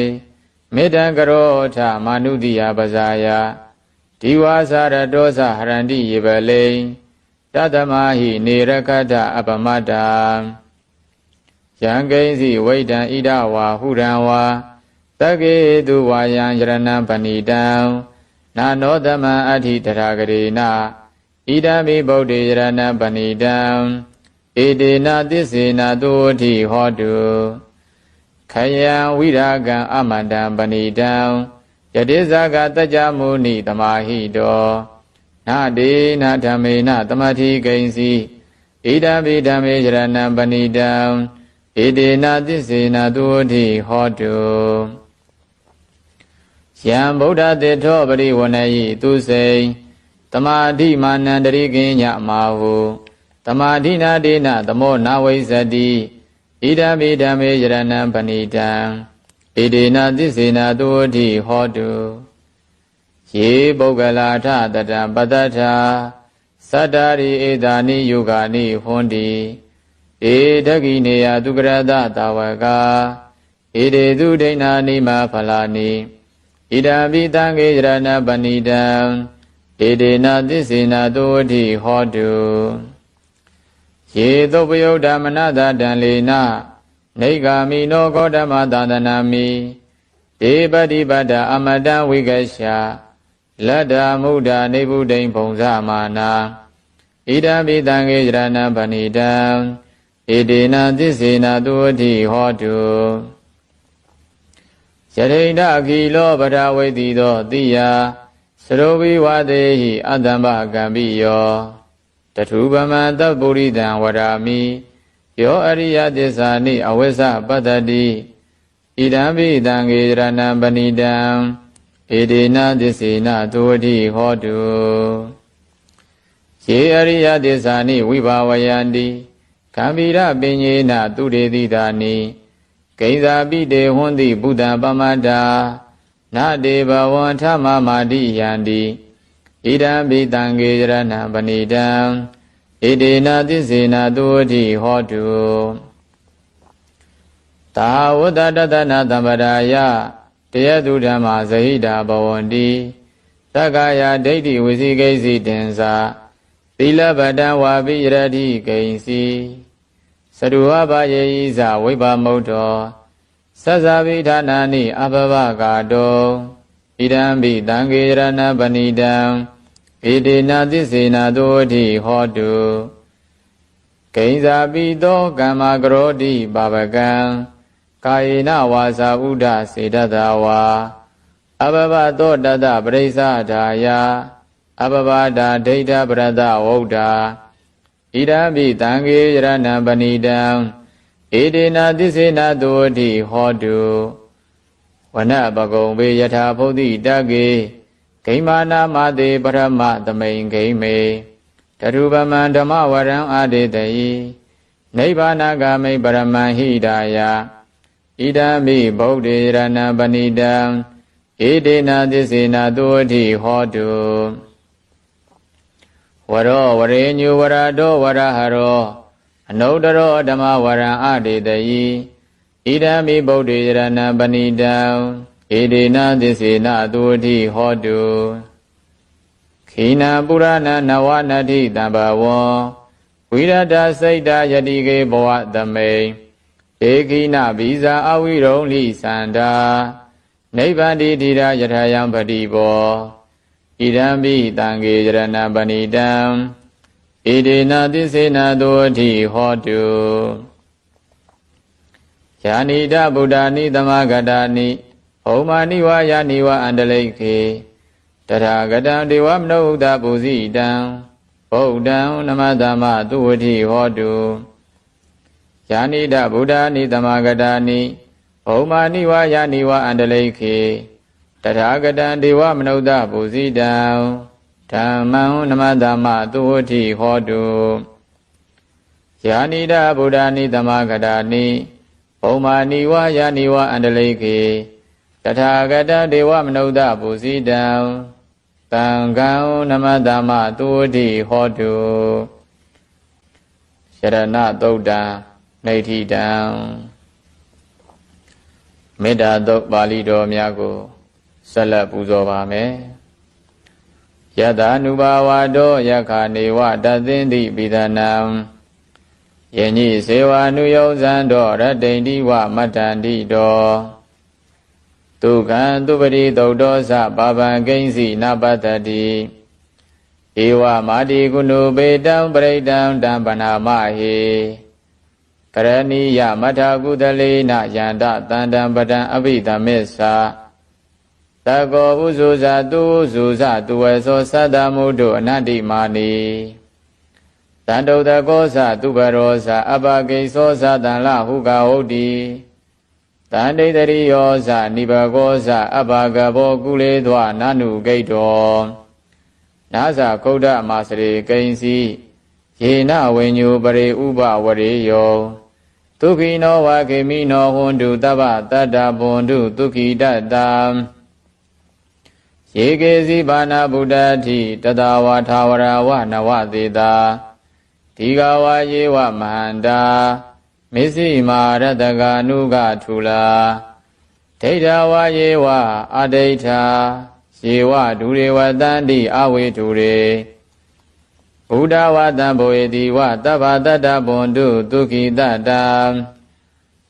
မေတ္တံကရောထမာနုတိယပဇာယဒီဝါစာရတောဇဟရန္တိယေပလိတတ္တမဟိနေရကတအပမတ္တာယံကိဉ္စီဝိတံဣဒဝါဟုရံဝါတကေတုဝါယံယရဏံပဏိတံနာနောသမံအဋ္ဌိတရာဂရေနဣဒံမိဗုဒ္ဓေယရဏံပဏိတံဧတေနသစ္စေနသုဝတိဟောတုခယံဝိရာဂံအမန္တံပဏိတံယတိဇာကတကြမုနိတမဟိတောနာဒေနဓမ္မေနသမတိကိဉ္စီဣဒံမိဓမ္မေယရဏံပဏိတံဧတေနသစ္စေနသုဝတိဟောတုယံဗုဒ္ဓတေထောပရိဝဏယိသူစိံသမာဓိမာနန္တရိကိညမာဟုသမာဓိနာဒေနသမောနာဝိဇ္ဇတိဣဒံမိဓမ္မေယရဏံပဏိတံဣဒေနသစ္စေနသုဝတိဟောတုယေပုဂ္ဂလာထတတံပတ္တထာသတ္တာရိဧတာနိယုဂာနိဟွန်တိဧဒဂိနေယသုကရတတာဝကဧတေသူဒိဏာနိမဖလာနိဣဒံပိတံကေယရဏပဏိတံဧတေနသစ္စေနသုဝတိဟောတုယေသုပယုဒ္ဓမနတတံလေနနေဂာမိနောဂေါတမသာသနာမိဒေပတိပတ္တအမတံဝိကရှာလတ္တမုဒ္ဒနေဗုဒိံဘုံဇမာနာဣဒံပိတံကေယရဏပဏိတံဧတေနသစ္စေနသုဝတိဟောတုယထိန္ဒအခိလောပထဝိတိသောတိယသရောဝိဝသေဟိအတ္တမကံပိယောတထုပမံသဗ္ဗုရိတံဝရာမိယောအရိယသစ္စာနိအဝိဇ္ဇပတ္တတိဣဒံပိတံကေယရဏံပဏိတံဧတေနသစ္စေနသုဝတိဟောတုယေအရိယသစ္စာနိဝိဘာဝယန္တိကံဗိရပင်ညေနသူရေတိတာနိဂိဉ္စာပိတေဟွန်တိဘုဒ္ဓပမတ္တာနာတေဘဝံထမမာတိယန္တိဣ ဣဒံပိတံကေရဏံပဏိတံဣတိနာသစ္စေနာသုဝတိဟောတုသာဝတ္တတတနာသမ္ပဒါယတယတုဓမ္မာဇဟိတာဘဝန္တိသက္ကာယဒိဋ္ဌိဝစီကိစီတင်္စာသီလပတံဝါပိရတိကိဉ္စီသရုဝဘယေဣဇဝိပမုဒ္ဒောသဇ္ဇဗိဌာနာနိအဘဘကာတောဣဒံပိတံကေရဏပဏိတံဣတိနာသစ္စေနာသုဝတိဟောတုကိဉ္စာပိသောကမ္မကရောတိပါပကံကာယေနဝါစာဥဒ္ဒစေတတဝါအဘဘသောတတပရိစ္ဆဓာယအဘဘတာဒိဋ္ဌပရတဝုဒ္ဓဣဒံပိတံကေရဏံပဏိတံဣတိနာသစ္စေနာသုဝတိဟောတုဝနပကုံဘေယထာဘုဒ္ဓိတကေဂိမာနာမတေပရမသမိန်ဂိမေတရုပမံဓမ္မဝရံအာဒေတယိနိဗ္ဗာနဂမိပရမံဟိဒါယဣဒံမိဗုဒ္ဓေရဏံပဏိတံဣတိနာသစ္စေနာသုဝတိဟောတုဝရောဝရေညုဝရတောဝရဟရောအနုတ္တရောဓမ္မဝရံအာဒေတယိဣဒံမိဗုဒ္ဓေရဏံပဏိတံဣတိနာသစ္စေနာသုဝတိဟောတုခိနာပုရဏနဝနတိတံဘဝံဝိရတစိတ်တယတိကေဘဝသမိန်ဧကိနဗိဇာအဝိရုံလိသန္တာနိဗ္ဗန္တိတိရယထာယံပတိဘောဣဒံပိတံကေရဏပဏိတံဣတိနာသစ္စေနာသုဝတိဟောတုယာနိတဗုဒ္ဓာနိသမဂတာနိဟောမာနိဝါယာနိဝါအန္တလိခေတထာဂတံဒေဝမနုဿတပုဇိတံဗုဒ္ဓံနမတမသုဝတိဟောတုယာနိတဗုဒ္ဓာနိသမဂတာနိဟောမာနိဝါယာနိဝါအန္တလိခေတထာဂတံဒေဝမနုဿတပုဇိတံဓမ္မံနမတမသုဝတိဟောတုယာနိတဗုဒ္ဓာနိသမဂတာနိဟောမာနိဝါယာနိဝါအန္တလိခေတထာဂတံဒေဝမနုဿတပုဇိတံသံဃံနမတမသုဝတိဟောတုယရဏသုတ်တံနေဋ္ဌိတံမေတ္တာသုတ်ပါဠိတော်များကိုဆက်လက်ပူဇော်ပါမယ်ယတာနုဘာဝတောယက္ခနေဝတသင်္တိပိဒနံယညိစေဝနုယောဇံတောရတ္တိန္တိဝမတ္တန္တိတောဒုက္ခံသူပတိသုတ်တောသပါပံကိဉ္စီနပတ္တတိဧဝမာတိကုဏုပေတံပရိတံတံပနာမဟေကရဏီယမထာကုသလေနယန္တတန္တံပတံအဘိဓမ္မစ္ဆာတကောဥဇုဇာသူဥဇုဇသူဝေသောသတ္တမုဒ္ဒအနတ္တိမာနိတန္တုတကောသသူဘရောသအပကိသောသတံလဟုကဟုတ်တိတန္တိတရိယောသနိဘကောသအပကဘောကုလေသောနနုဂိတောနာဇခုဒ္ဓမစရေကိဉ္စီယေနဝိညုပရိဥပဝရေယောဒုက္ခိနောဝခေမိနောဟွန္တုတဗ္ဗတတ္တဘွန္တုဒုက္ခိတတ္တယေကေစီဘာနာဗုဒ္ဓတိတတဝါထာဝရဝနဝသေတာဒီဃဝါယေဝမဟန္တာမစ္စည်းမာရတကာနုကထူလာဒိဋ္ဌဝါယေဝအဒိဋ္ဌာယေဝဒုရေဝတန္တိအဝေတုရေဘုဒ္ဓဝတံဘောေတိဝတဗ္ဗတတ္တဘွန္တုဒုက္ခိတတ္တ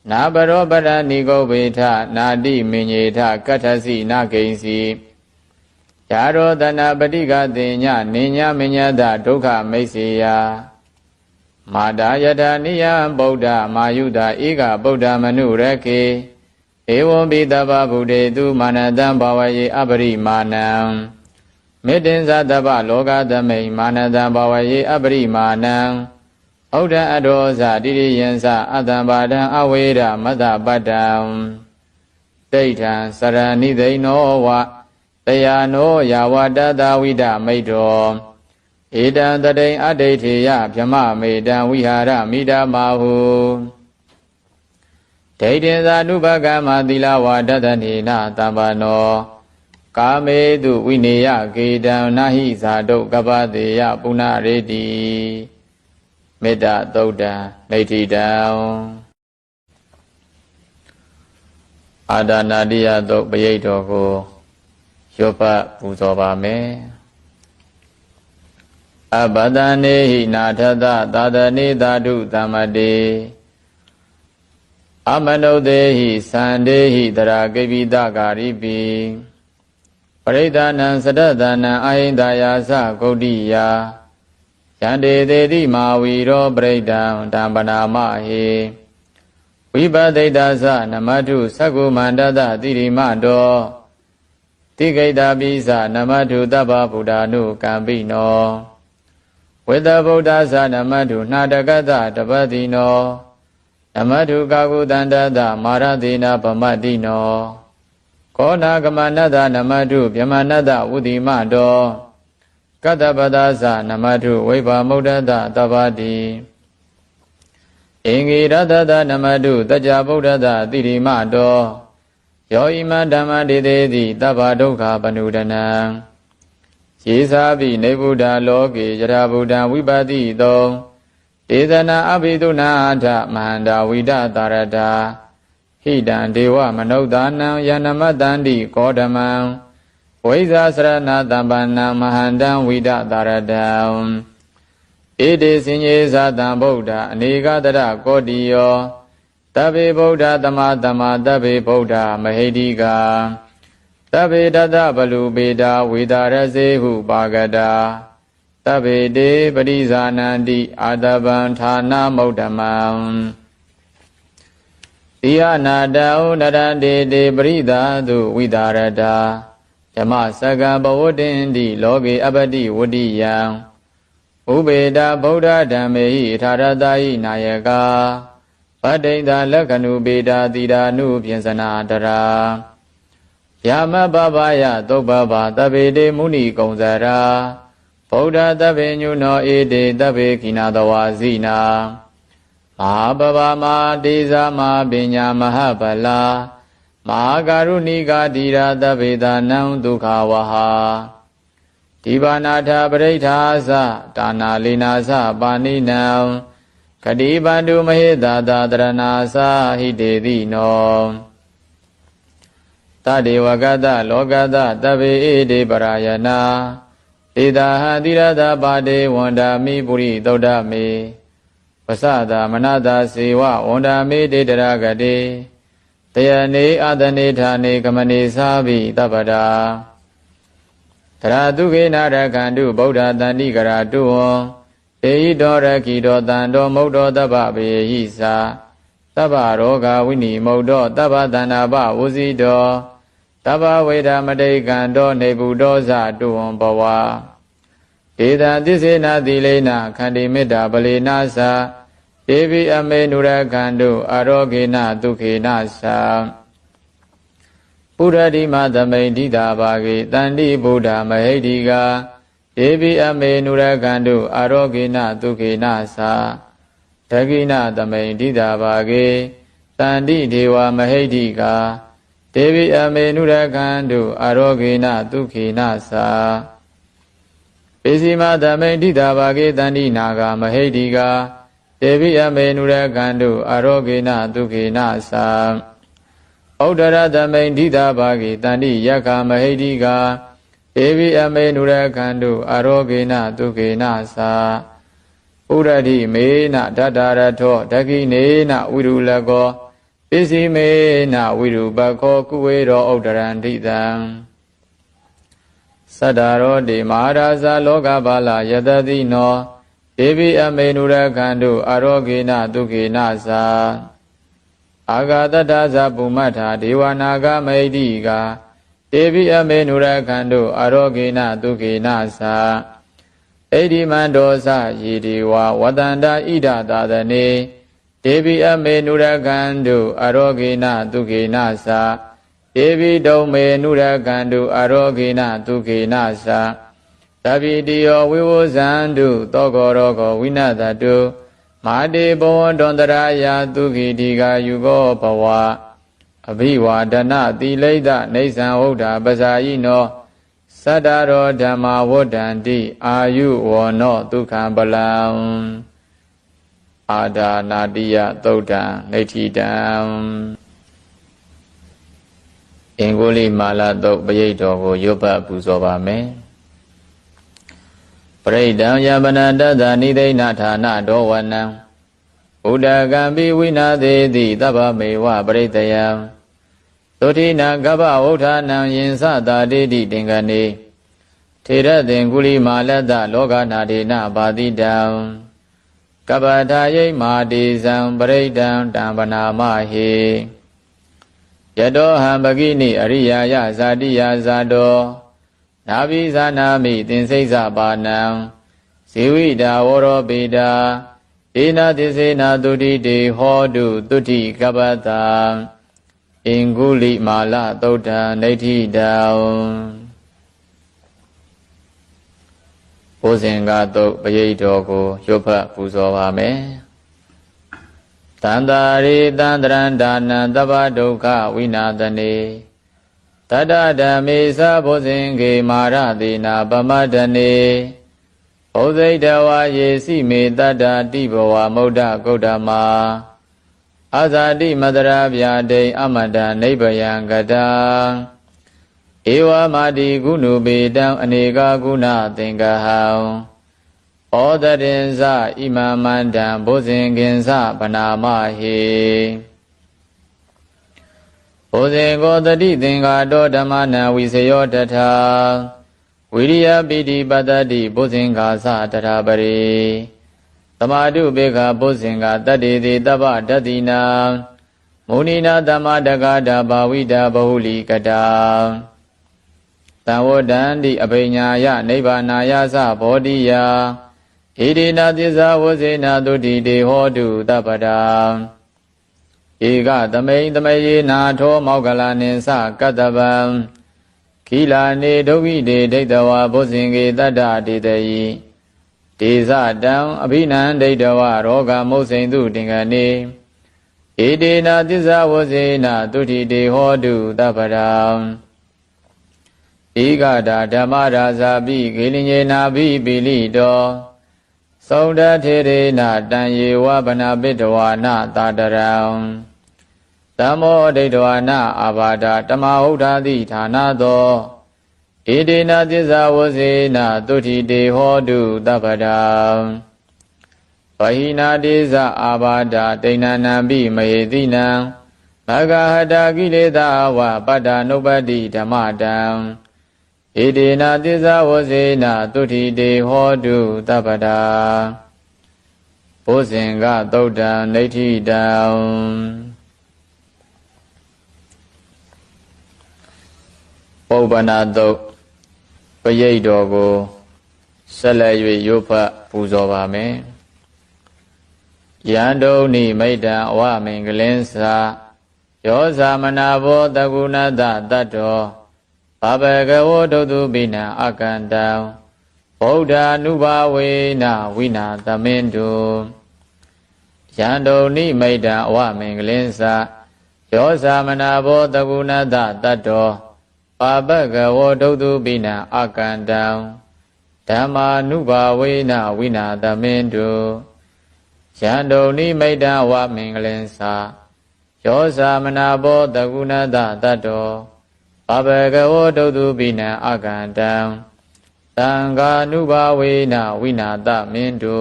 နာဘရောပရဏိဂုဗေထနာတိမင်ညေထကတ္ထစီနာကိဉ္စီယာရောတနာပฏิကတိညနိညာမညတဒုက္ခမိတ်စေယမာတာယထာနိယံဗုဒ္ဓမာယုတာဧကဗုဒ္ဓမနုရခေဧဝံပိတဗ္ဗဗုဒ္ဓေတုမာနတံဘာဝယေအပရိမာဏံမေတ္တင်္ဇတဗ္ဗလောကသမိန်မာနတံဘာဝယေအပရိမာဏံဩဒ္ဓအဒောဇတိရိယံသအတ္တံပါဒံအဝေရမတ္တပတ္တံဒိဋ္ဌံစရဏိသိဏောဝတယာနောယာဝတတဝိဒမိတ်တောဧတံတတိံအဋ္ဌိထေယဗြမမေတံဝိဟာရမိဒမာဟုဒိဋ္ဌင်သာနုပကမသီလဝါဒတနေနတမ္ပနော ကာမေတုဝိနေယကေတံနာဟိဇာတုကပ္ပတေယပုဏ္ဏရေတိမေတ္တာသုတ်တံနေတိတံအာဒနာတိယသုတ်ပရိတ်တော်ကိုရွတ်ပတ်ပူဇော်ပါမယ်အဘဒနေဟိနာထသသာသနေသာဓုသမ္မတေအမနုသေဟိသန္တေဟိတရာကိပိတကာရိပိပရိဒာနံသဒ္ဒသနံအာဟိန္ဒာယာသဂုတ်တိယယန္တေသေတိမာဝီရောပရိဒံဓမ္ပနာမဟေဝိပသိတသနမတုသက္ကုမန္တတတိရိမတောတိကိတပိသနမတုတဗ္ဗဗုဒ္ဓ ानु ကံပိနောဝေတဗုဒ္ဓသနမတုနှာတကတတပတိနောနမတုကာကုတန္တတမာရတိနာဗမတိနောကောနာကမနတနမတုဗြဟ္မနတဝုတိမတောကတ္တပဒသနမတုဝိဘာမုဒ္ဒတတပတိအင်္ဂိရတတနမတုတကြဗုဒ္ဓတတိရိမတောယောဣမဓမ္မတေတေတိတဗ္ဗဒုက္ခပနုဒနံယေသာပိနေဗုဒ္ဓလောကေယရာဗုဒ္ဓံဝိပတိတောဒေသနာအဘိဓုနာအထမဟန္တာဝိဒတာရတာဟိတံဒေဝမနုဿာနံယန္နမတန္တိကောဓမံဝိဇာစရဏတမ္ပန္နမဟန္တံဝိဒတာရတံဣတိစင်ညေသတံဗုဒ္ဓအနေကတရကောတိယောတဗ္ဗေဗုဒ္ဓသမတမတဗ္ဗေဗုဒ္ဓမဟိတိကာတဗ္ဗေတတဗလူပေတာဝေတာရစေဟုပါကတာတဗ္ဗေတေပရိဇာနန္တိအာတဗံဌာနမௌဒ္ဓမံတိယနာတောနရန္တေတေပရိသာတုဝိတာရတာဓမ္မစကံဘဝတ္တင်တိလောကေအပတိဝတ္တိယံဥပေတာဗုဒ္ဓဓမ္မေဟိထာရတာဟိနာယကာပဋ္ဌိတာလက္ခဏုပေတာတိရာနုပြင်စနာတရာယာမပပယသုပ္ပဗတဗ္ဗေတေမုဏိကုံဇရာဗုဒ္ဓတဗ္ဗေညုနောဧတေတဗ္ဗေခိနာတဝါဇိနာမဟာပဗမာတေဇာမပညာမဟဗလာမဟာကာရုဏိကာတိရာတဗ္ဗေသာနံဒုက္ခဝဟာဒီဘာနာထပရိဋ္ဌာသဒါနာလေနာသပါဏိနံခတိပန္တုမဟေသာသာတရဏာသဟိတေတိနောတတေဝကတလောကတတဗ္ဗေဧတေပရာယနာဧတာဟတိရတပါတေဝန္ဒာမိပုရိသုဒ္ဓမေဝသတာမနတာစေဝဝန္ဒာမေတေတရဂတေတယနေအတနေဌာနေကမနေသာဘိတပ္ပဒါတရာတုခေနာရခန္တုဗုဒ္ဓတန္တိကရာတုဝံဧဟိတောရခိတောတန္တောမုဒ္ဒောတပ္ပဘေဟိသာတပ္ပရောဂဝိနိမုဒ္ဒောတပ္ပတန္နာပဝုဇိတောတပ္ပဝေဒမတိကံတောနေဗုဒောဇတုဝံဘဝဒေသသစ္စေနာသီလေနာခန္တိမေတ္တာပလေနာသာဒေဝိအမေနုရခန္တုအာရောဂေနဒုခေနသာပုရတိမသမိန်ဒိတာဘာဂေတန္တိဗုဒ္ဓမဟိတိကာဒေဝိအမေနုရခန္တုအာရောဂေနဒုခေနသာဒဂိနသမိန်ဒိတာဘာဂေတန္တိဒေဝမဟိတိကာဒေဝိအမေနုရခန္တုအာရောဂေနဒုခေနသာပေစီမသမိန်ဒိတာဘာဂေတန္တိနာဂမဟိတိကာဒေဝိအမေနုရခန္တုအာရောဂေနဒုခေနသာဩဒရသမိန်ဒိတာဘာဂေတန္တိယက္ခမဟိတိကာဒေဝိအမေနုရခန္တုအာရောဂေနဒုခေနသာဥရတိမေနဒတ္တရထောဒဂိနေနဝိရုလကောပစ္စည်းမေနဝိရုပခောကုဝေရောဩဒရန္တိတံသတ္တရောတိမဟာရာဇလောကပါလယတတိနောဒေဝိအမေနုရခန္တုအာရောဂေနဒုခေနသာအာဂတတ္တသပုမ္မထာဒေဝနာဂမဟိတိကာဒေဝိအမေနုရခန္တုအာရောဂေနဒုခေနသာဣတိမန္တောသယေဒေဝဝတန္တာဣဒသာသနေဒေဝိအမေနုရခန္တုအာရောဂေနဒုခေနသာဧဝိတုံမေနုရခန္တုအာရောဂေနဒုခေနသာသဗ္ဗိတိယောဝိဝဇန္တုသောကောရောဂောဝိနတတုမာတေဘဝန္တောတရာယသုခိတိကာယုကောဘဝ အဘိဝါဒနာတိလိဒနေသံဟုတ်တာပဇာယိနောသတ္တရောဓမ္မဝဋ္ဌန္တိအာယုဝနောဒုက္ခံပလံအာဒါနာတိယသုတ်တံနေဋ္ဌိတံအင်္ဂုလိမာလသုတ်ပရိတ်တော်ကိုရွတ်ပတ်ပူဇော်ပါမယ်ပရိဒံယပနတတနိသိဏဌာနဒောဝနံဘုဒ္ဓကံပိဝိနာသေတိသဗ္ဗမေဝပရိတယံသုတိနာကပ္ပဝဋ္ဌာနံယင်စတာတိတိတင်္ဂနေထေရသင်္ကုလိမာလတလောကနာဒေနဘာတိတံကပ္ပထာယိမာတိဇံပရိဒံတံပနာမဟိယတောဟံပကိနိအရိယာယဇာတိယဇာတောနာဘိဇာနာမိသင်္စိတ်ဇပါဏံဇေဝိတာဝရောပိတာဧနသစ္စေနာတုတိတေဟောတုတုတိကပ္ပတာအင်္ဂုလိမာလသုတ်တံနေဋ္ဌိတံဘုဇင်္ဂသုတ်ပရိတ်တော်ကိုရွတ်ဖတ်ပူဇော်ပါမယ်တန္တာရိတန္တရန္ဒါနံသဗ္ဗဒုက္ခဝိနာသနေတတ္တဓမ္မေသဘုဇင်္ဂေမာရတိနာပမတ္တနေဘုဇိတဝါယေစီမေတတ္တာတိဘဝမုဒ္ဒဂုဋ္ဌမာအာဇာတိမတရာဗျာဒိအမတနိဗ္ဗယံကတာဧဝမာတိကုဏုပေတံအနေကာကုဏသင်္ကဟံဩဒရင်ဇဣမမန္တံဘုဇင်ကင်္စဗနာမဟိဘုဇင်ကိုတတိသင်္ဃာတောဓမ္မနံဝိစယောတထာဝိရိယပိတိပတ္တိဘုဇင်္ဂါသတထာပရိသမာဓုဘေခဘုဇင်္ဂါတတ္တိတိတပ္ပတတိနာမုနိနာသမတက္ကတာဘာဝိတာဘဟုလိကတာသံဝတ္တန္တိအဘိညာယနိဗ္ဗာနာယသဘောတိယဣတိနာသစ္စာဝဇေနာတုတိတေဟောတုတပ္ပတာဧကသမိန်သမယေနာထောမောကလနိသကတ္တဗံခိလာနေဒုက္ခိတေဒိဋ္ဌဝါဘုဇင်္ဂေတတ္တတေတယိဒေဇတံအဘိနံဒိဋ္ဌဝရောဂမုတ်စိန်တုတင်္ဂနေဣတိနာသစ္စာဝဇေနာတုတိတေဟောတုတပ္ပတာဧကတာဓမ္မရာဇာပိဂေလိညေနာပိပိလိတောသောတထေရေနတံယေဝဗနာပိတဝါနသာတရံသမ္မောဒိဋ္ဌဝါနအာဘာဒတမဟုတ်တာတိဌာနသောဣတိနာသစ္စာဝဇေနာတုတိတေဟောတုတပ္ပတာဝဟိနာတိဇအာဘာဒတိဏနံပိမဟေတိနံမဂဟတာကိလေသာဝပတ္တနုပတ္တိဓမ္မတံဣတိနာသစ္စာဝဇေနာတုတိတေဟောတုတပ္ပတာဘုဇင်္ဂသုတ်တံနေဋ္ဌိတံပုပ္ပနာသုတ်ပရိတ်တော်ကိုဆက်လက်၍ရွတ်ဖတ်ပူဇော်ပါမယ်ယန္တုန်ိမိတ္တံအဝမင်္ဂလင်းစာယောဇာမနာဘောတကုဏတတတ္တောဘာဘဂဝဒုတုပိနံအကန္တံဗုဒ္ဓ ानु ဘာဝေနဝိနာသမင်တုယန္တုန်ိမိတ္တံအဝမင်္ဂလင်းစာယောဇာမနာဘောတကုဏတတတ္တောပါပကဝဒုတုပိနံအကန္တံဓမ္မာနုဘာဝေနဝိနာသမင်တုယန္တုန်ိမိတ္တံဝမင်္ဂလင်းစာယောဇာမနာဘောတကုဏတတတ္တောပါပကဝဒုတုပိနံအကန္တံသံဃာနုဘာဝေနဝိနာသမင်တု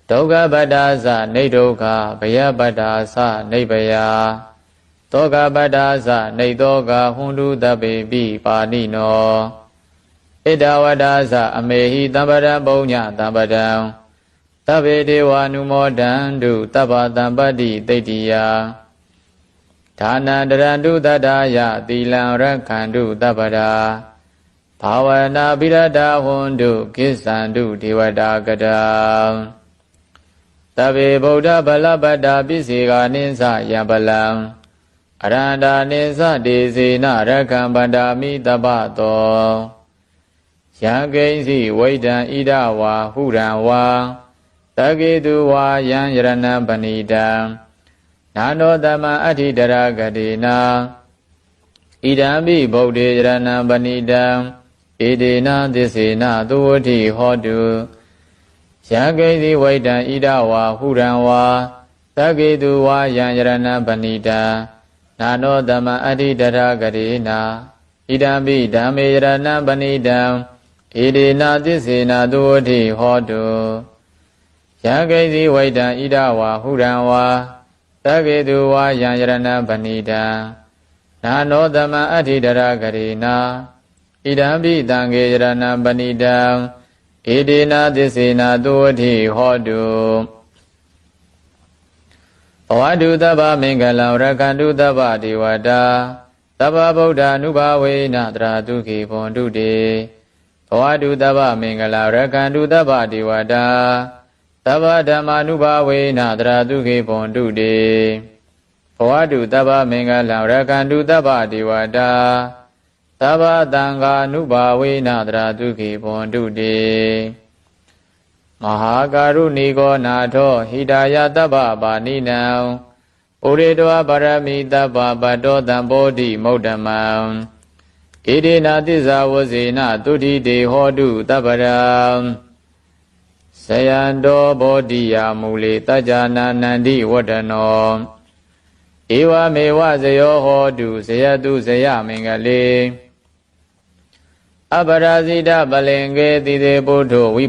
ဒုက္ခပတ္တာသနေဒုက္ခဘယပတ္တာသနေဘယသောကပတ္တာသနေသောကဟွန်တုတပေပိပါဏိနောဣဒဝတ္တာသအမေဟိတံပရံပုညတံပတံသဗ္ဗေဒေဝ ानु မောဒံတုသဗ္ဗတံပတ္တိသိတ္တိယဒါနံတရန္တုတတ္တာယသီလံရက္ခန္တုတပ္ပတာဘာဝနာပိရဒဟွန်တုကိစ္ဆန္တုဒေဝတာကတံသဗ္ဗေဗုဒ္ဓဗလပတ္တာပိစေကာနိသယံပလံအရန္တာနိသဒေစေနရက္ခံပန္တာမိတပ္ပတောယံကိဉ္စီဝိဒံဣဒဝါဟုရံဝါတကေတုဝါယံယရဏံပဏိတံ နာနောတမအဋ္ဌိတရာဂတိနာဣဒံပိဗုဒ္ဓေရဏံပဏိတံဣဒေနသစ္စေနသုဝတိဟောတုယံကိသိဝိတံဣဒဝါဟုရံဝါသကေတုဝါယံရဏံပဏိတံနာနောတမအဋ္ဌိတရာဂတိနာဣဒံပိဓမ္မေရဏံပဏိတံဣဒေနသစ္စေနသုဝတိဟောတုယံကိသိဝိတံဣဒဝါဟုရံဝါသကေတုဝါယံရဏံပဏိတံနာနောတမအဋ္ဌိတရာဂတိနာဣဒံပိတံခေရဏံပဏိတံဣဒေနသစ္စေနသုဝတိဟောတုဘဝတုတဗ္ဗမင်္ဂလံရခန္တုတဗ္ဗဒေဝတာသဗ္ဗဗုဒ္ဓ ानु ဘာဝေနတရာတုခေဘွန်တုတေဘဝတုတဗ္ဗမင်္ဂလံရခန္တုတဗ္ဗဒေဝတာသဗ္ဗဓမ္မာနုဘာဝေနတရာတုခေဘွန်တုတေဘဝတုတဗ္ဗမင်္ဂလံရခန္တုတဗ္ဗဒေဝတာသဗ္ဗသံဃာနုဘာဝေနတရာတုခေဘွန်တုတေမဟာကာရုဏီကောနာထောဟိတာယတဗ္ဗပါဏိနံဩရေတောပါရမိတဗ္ဗပတ္တောတံဘောဓိမုဒ္ဓမံဣဒေနသစ္စာဝဇေနသုတိတေဟောတုတဗ္ဗရံဇယံတောဘောဓိယာမူလေတจจာနာနန္တိဝတ္တနောဧဝမေဝဇယောဟောတုဇယတုဇယမင်္ဂလေအပရာဇိတပလင်္ကေတိတေပုထုဝိ